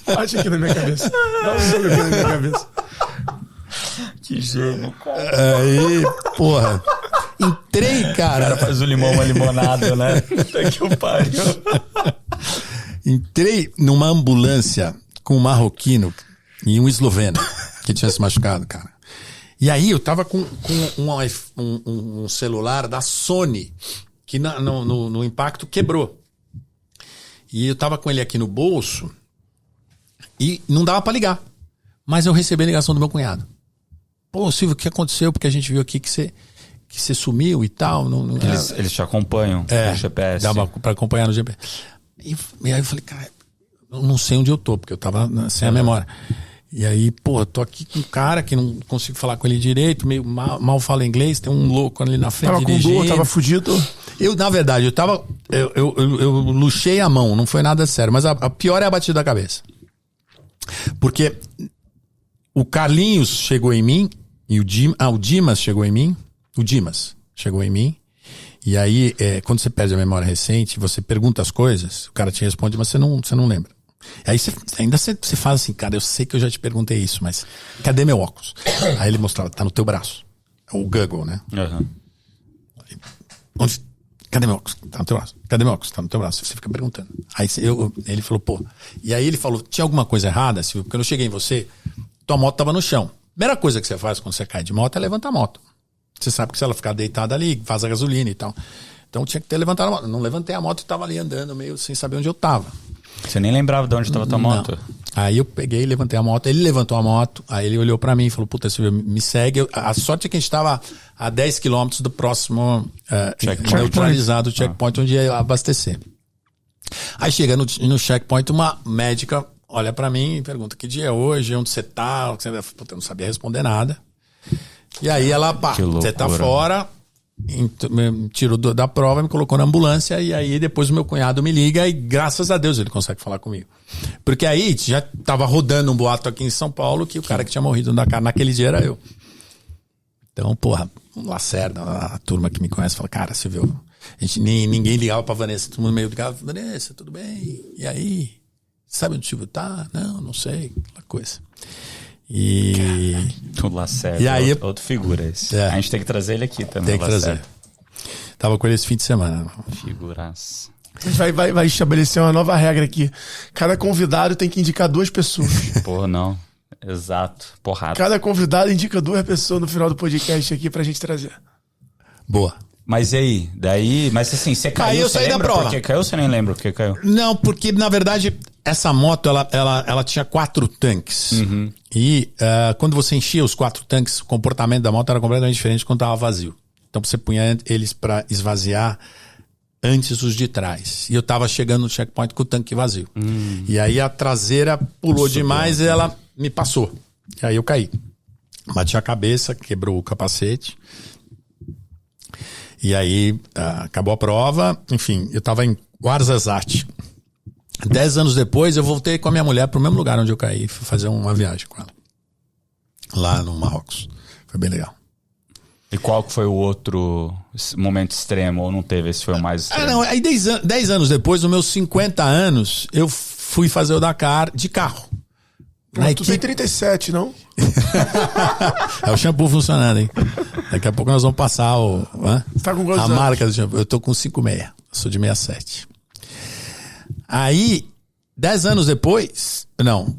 Baixa aqui na minha cabeça. Dá um soco aqui na minha cabeça. Que gênio, cara. Aí, porra. Entrei, O cara faz o limão uma limonada, né? Puta que o pariu. Entrei numa ambulância com um marroquino e um esloveno que tinha se machucado, cara. E aí eu tava com um celular da Sony que no impacto quebrou. E eu tava com ele aqui no bolso e não dava pra ligar. Mas eu recebi a ligação do meu cunhado. Pô, Silvio, o que aconteceu? Porque a gente viu aqui que você sumiu e tal. Eles te acompanham no GPS. Dava pra acompanhar no GPS. E aí eu falei, cara, eu não sei onde eu tô, porque eu tava sem a memória. E aí, pô, eu tô aqui com um cara que não consigo falar com ele direito, meio mal fala inglês, tem um louco ali na frente Tava dirigindo. com dor, tava fudido. Eu, na verdade, eu luxei a mão, não foi nada sério, mas a pior é a batida da cabeça. Porque o Carlinhos chegou em mim, e o Dimas chegou em mim, e aí, quando você perde a memória recente, você pergunta as coisas, o cara te responde, mas você não lembra. Aí você fala assim, cara, eu sei que eu já te perguntei isso, mas cadê meu óculos? Aí ele mostrava, tá no teu braço. É o Google, né? Uhum. Cadê meu óculos? Tá no teu braço. Cadê meu óculos? Tá no teu braço. Você fica perguntando. Aí ele falou, pô. E aí ele falou, tinha alguma coisa errada, Silvio? Porque quando eu cheguei em você, tua moto tava no chão. Primeira coisa que você faz quando você cai de moto é levantar a moto. Você sabe que se ela ficar deitada ali, vaza gasolina e tal. Então tinha que ter levantado a moto. Não levantei a moto e tava ali andando meio sem saber onde eu tava. Você nem lembrava de onde estava tua moto? Não. Aí eu peguei, levantei a moto, ele levantou a moto, aí ele olhou pra mim e falou, puta, Silvio, me segue. A sorte é que a gente tava a 10 quilômetros do próximo neutralizado checkpoint onde ia abastecer. Aí chega no checkpoint, uma médica olha pra mim e pergunta, que dia é hoje, onde você tá? Puta, eu não sabia responder nada. E aí ela, pá, você tá fora... Me tirou da prova, me colocou na ambulância e aí depois o meu cunhado me liga e graças a Deus ele consegue falar comigo. Porque aí já tava rodando um boato aqui em São Paulo que o cara que tinha morrido no Dakar naquele dia era eu. Então, porra, o Lacerda, a turma que me conhece, fala, cara, você viu, ninguém ligava pra Vanessa, todo mundo meio ligava, Vanessa, tudo bem? E aí? Sabe onde o Silvio tá? Não sei, aquela coisa. O Lacerda, e aí, outra figura esse. A gente tem que trazer ele aqui também. Tem que trazer. Tava com ele esse fim de semana. Figuraça. A gente vai estabelecer uma nova regra aqui. Cada convidado tem que indicar 2 pessoas. Porra, não. Exato. Porrada. Cada convidado indica 2 pessoas no final do podcast aqui pra gente trazer. Boa. Mas e aí? Mas assim, você caiu, eu saí da prova. Porque caiu ou você nem lembra porque caiu? Não, porque na verdade essa moto ela tinha 4 tanques. Uhum. E quando você enchia os 4 tanques, o comportamento da moto era completamente diferente quando estava vazio. Então você punha eles para esvaziar antes os de trás. E eu tava chegando no checkpoint com o tanque vazio. E aí a traseira pulou demais e ela me passou. E aí eu caí. Bati a cabeça, quebrou o capacete. E aí acabou a prova. Enfim, eu tava em Ouarzazate. 10 anos depois eu voltei com a minha mulher pro mesmo lugar onde eu caí. Fui fazer uma viagem com ela. Lá no Marrocos. Foi bem legal. E qual que foi o outro momento extremo? Ou não teve? Esse foi o mais extremo? Não, aí 10 anos depois, nos meus 50 anos, eu fui fazer o Dakar de carro. Tu tem 37, não? É o shampoo funcionando, hein? Daqui a pouco nós vamos passar Você tá com quantos a anos? marca do shampoo. Eu tô com 5,6. Sou de 67. Aí, 10 anos depois, não,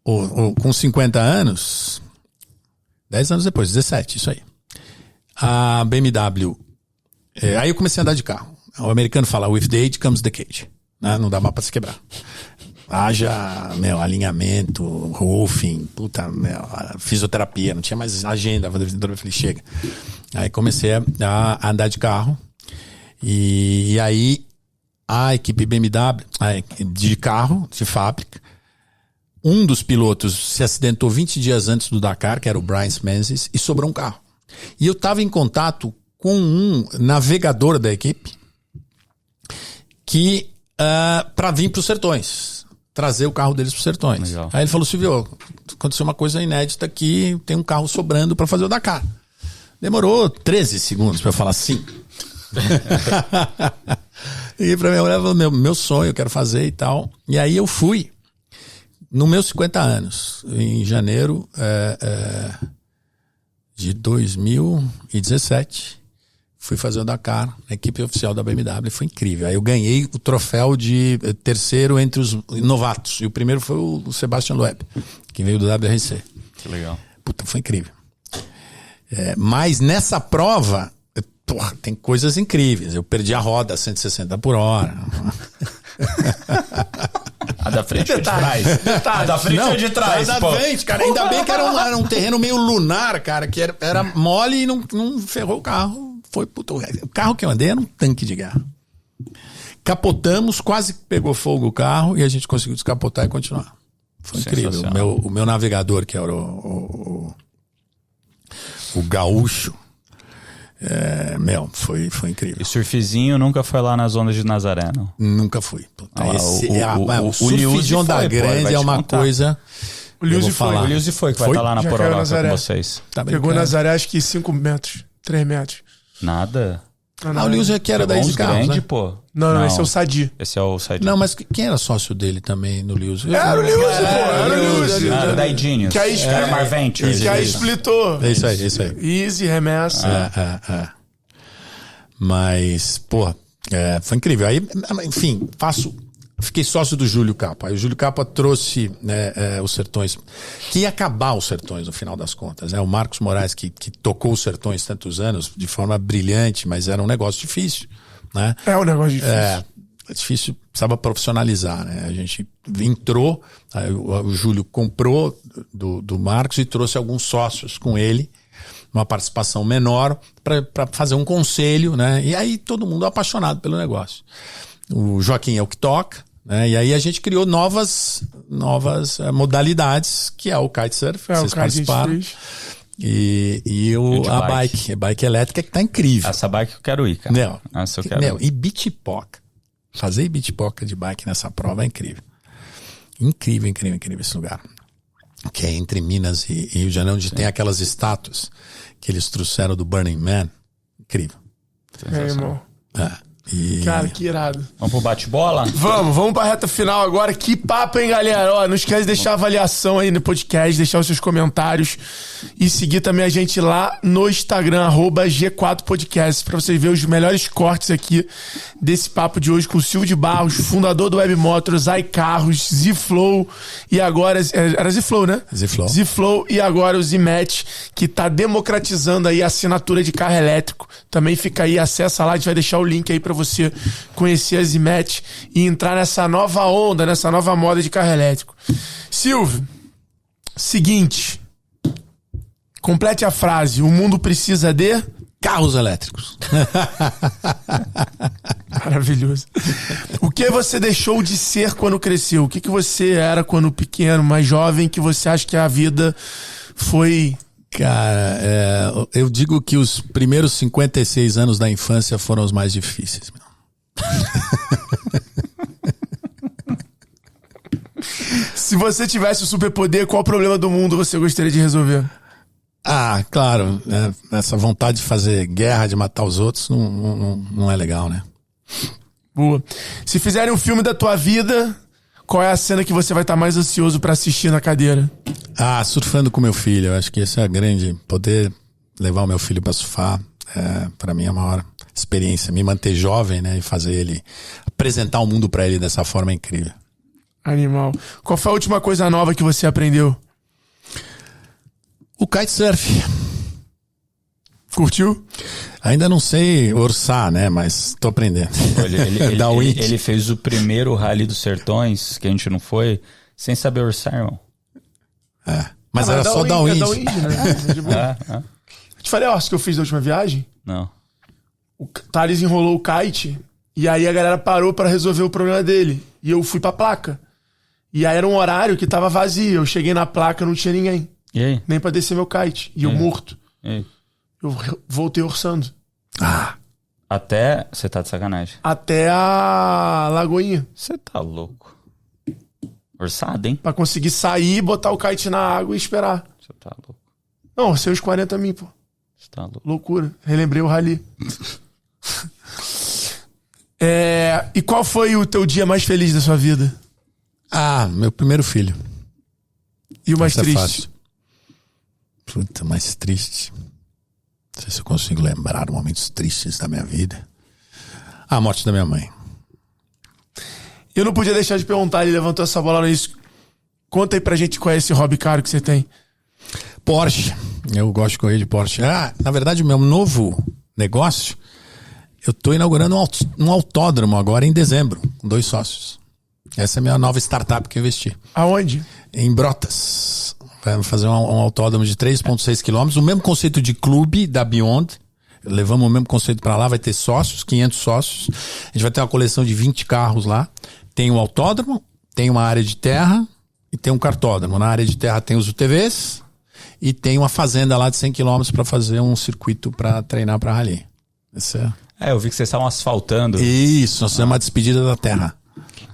com 50 anos, 10 anos depois, 17, isso aí. A BMW, aí eu comecei a andar de carro. O americano fala, with the age comes the cage. Né? Não dá mais pra se quebrar. Haja, alinhamento, roofing, fisioterapia, não tinha mais agenda. Eu falei, chega. Aí comecei a andar de carro. E aí a equipe BMW, de carro, de fábrica, um dos pilotos se acidentou 20 dias antes do Dakar, que era o Brian Menzies, e sobrou um carro. E eu estava em contato com um navegador da equipe que para vir para os Sertões, trazer o carro deles para os Sertões. Legal. Aí ele falou, Silvio, aconteceu uma coisa inédita aqui, tem um carro sobrando para fazer o Dakar. Demorou 13 segundos para eu falar sim. E pra minha mulher falou, meu sonho, eu quero fazer e tal. E aí eu fui, no meus 50 anos, em janeiro, de 2017. Fui fazer o Dakar na equipe oficial da BMW, foi incrível. Aí eu ganhei o troféu de terceiro entre os novatos. E o primeiro foi o Sebastian Loeb, que veio do WRC. Que legal. Puta, foi incrível. Mas nessa prova, tem coisas incríveis. Eu perdi a roda a 160 por hora. A da frente ou de trás? A da frente ou de trás? A da frente, cara. Ainda bem que era um terreno meio lunar, cara, que era mole e não ferrou o carro. Foi puto. O carro que eu andei era um tanque de guerra. Capotamos, quase pegou fogo o carro e a gente conseguiu descapotar e continuar. Foi incrível. O meu navegador, que era o gaúcho, foi incrível. E o surfzinho nunca foi lá nas ondas de Nazaré, não? Nunca fui. O surf de onda grande é uma coisa... O Liuzi foi, que vai estar lá na Pororoca com vocês. Tá pegou Nazaré, acho que 5 metros, 3 metros. Nada. O Liuzi que era da Easy Carros, grande, né? Pô. Não, esse é o Sadi. Esse é o Sadi. Não, mas quem era sócio dele também no Liuzi? Era o Liuzi. Era da Idinius. Que aí era Mar Ventures. Que aí splitou. É isso aí. Easy, remessa. Mas, pô, foi incrível. Aí, enfim, fiquei sócio do Júlio Capa. Aí o Júlio Capa trouxe os Sertões, que ia acabar os Sertões no final das contas. O Marcos Moraes, que tocou os Sertões tantos anos de forma brilhante, mas era um negócio difícil, né? É um negócio difícil. É difícil, precisava profissionalizar, né? A gente entrou, aí o Júlio comprou do Marcos e trouxe alguns sócios com ele, uma participação menor, para fazer um conselho, né? E aí todo mundo apaixonado pelo negócio. O Joaquim é o que toca, né? E aí a gente criou novas modalidades, que é o kitesurf, que vocês participaram. E a bike elétrica, que tá incrível. Essa bike eu quero ir, cara. Essa eu quero ir. E beachpoca. Fazer beachpoca de bike nessa prova é incrível. Incrível esse lugar. Que é entre Minas e Rio de Janeiro, onde tem aquelas estátuas que eles trouxeram do Burning Man. Incrível. Irmão. Cara, que irado. Vamos pro bate-bola? Vamos pra reta final agora. Que papo, hein, galera? Ó, não esquece de deixar a avaliação aí no podcast, deixar os seus comentários e seguir também a gente lá no Instagram, @G4podcast, pra vocês verem os melhores cortes aqui desse papo de hoje com o Silvio de Barros, fundador do Web Motors, iCarros, Z-Flow e agora... Era Z-Flow, né? Z-Flow e agora o Z-Match, que tá democratizando aí a assinatura de carro elétrico. Também fica aí, acessa lá, a gente vai deixar o link aí pra você conhecer a Z-Match e entrar nessa nova onda, nessa nova moda de carro elétrico. Silvio, seguinte, complete a frase: o mundo precisa de carros elétricos. Maravilhoso. O que você deixou de ser quando cresceu? O que você era quando pequeno, mais jovem, que você acha que a vida foi... Cara, eu digo que os primeiros 56 anos da infância foram os mais difíceis, meu. Se você tivesse o superpoder, qual problema do mundo você gostaria de resolver? Claro, essa vontade de fazer guerra, de matar os outros, não é legal, né? Boa. Se fizerem um filme da tua vida, qual é a cena que você vai estar mais ansioso pra assistir na cadeira? Surfando com meu filho. Eu acho que esse é grande. Poder levar o meu filho pra surfar, pra mim é a maior experiência. Me manter jovem, né? E fazer ele, apresentar o mundo pra ele dessa forma é incrível. Animal. Qual foi a última coisa nova que você aprendeu? O kitesurf. Curtiu? Ainda não sei orçar, né? Mas tô aprendendo. Ele fez o primeiro Rally dos Sertões, que a gente não foi, sem saber orçar, irmão. Mas era só downwind. Eu te falei, ó, que eu fiz da última viagem? Não. O Thales enrolou o kite e aí a galera parou pra resolver o problema dele. E eu fui pra placa. E aí era um horário que tava vazio. Eu cheguei na placa, não tinha ninguém. E aí? Nem pra descer meu kite. E eu morto. E aí? Eu voltei orçando. Até... Você tá de sacanagem. Até a Lagoinha. Você tá louco. Orçado, hein? Pra conseguir sair, botar o kite na água e esperar. Você tá louco. Não, orcei os 40 mil, pô. Você tá louco. Loucura. Relembrei o rally. E qual foi o teu dia mais feliz da sua vida? Meu primeiro filho. E o mais Isso triste? é fácil. Puta, mais triste. Não sei se eu consigo lembrar momentos tristes da minha vida. A morte da minha mãe. Eu não podia deixar de perguntar, ele levantou essa bola no início. Conta aí pra gente qual é esse hobby caro que você tem. Porsche. Eu gosto de correr de Porsche. Na verdade, o meu novo negócio, eu tô inaugurando um autódromo agora em dezembro, com 2 sócios. Essa é a minha nova startup que eu investi. Aonde? Em Brotas. Vamos fazer um autódromo de 3,6 quilômetros. O mesmo conceito de clube da Beyond. Levamos o mesmo conceito para lá. Vai ter sócios, 500 sócios. A gente vai ter uma coleção de 20 carros lá. Tem um autódromo, tem uma área de terra e tem um kartódromo. Na área de terra tem os UTVs e tem uma fazenda lá de 100 quilômetros para fazer um circuito para treinar para rally. Esse é... eu vi que vocês estavam asfaltando. Isso, nós fizemos uma despedida da terra.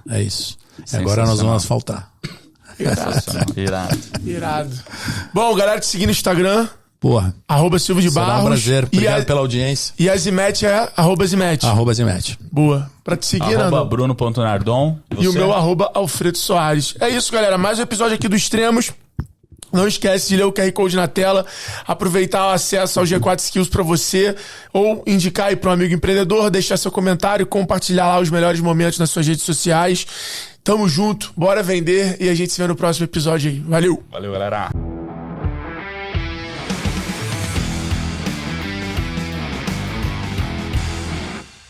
É isso. E agora nós vamos asfaltar. Irado. Bom, galera, te seguir no Instagram. Porra. @Silvio de Barros. Será um prazer. Obrigado pela audiência. E a Zimet é @Zimet. @Zimet. Boa. Pra te seguir, @Bruno.Nardon. E o meu @Alfredo Soares. É isso, galera. Mais um episódio aqui do Extremos. Não esquece de ler o QR Code na tela, aproveitar o acesso ao G4 Skills para você, ou indicar aí para um amigo empreendedor, deixar seu comentário, compartilhar lá os melhores momentos nas suas redes sociais. Tamo junto, bora vender e a gente se vê no próximo episódio aí. Valeu! Valeu, galera!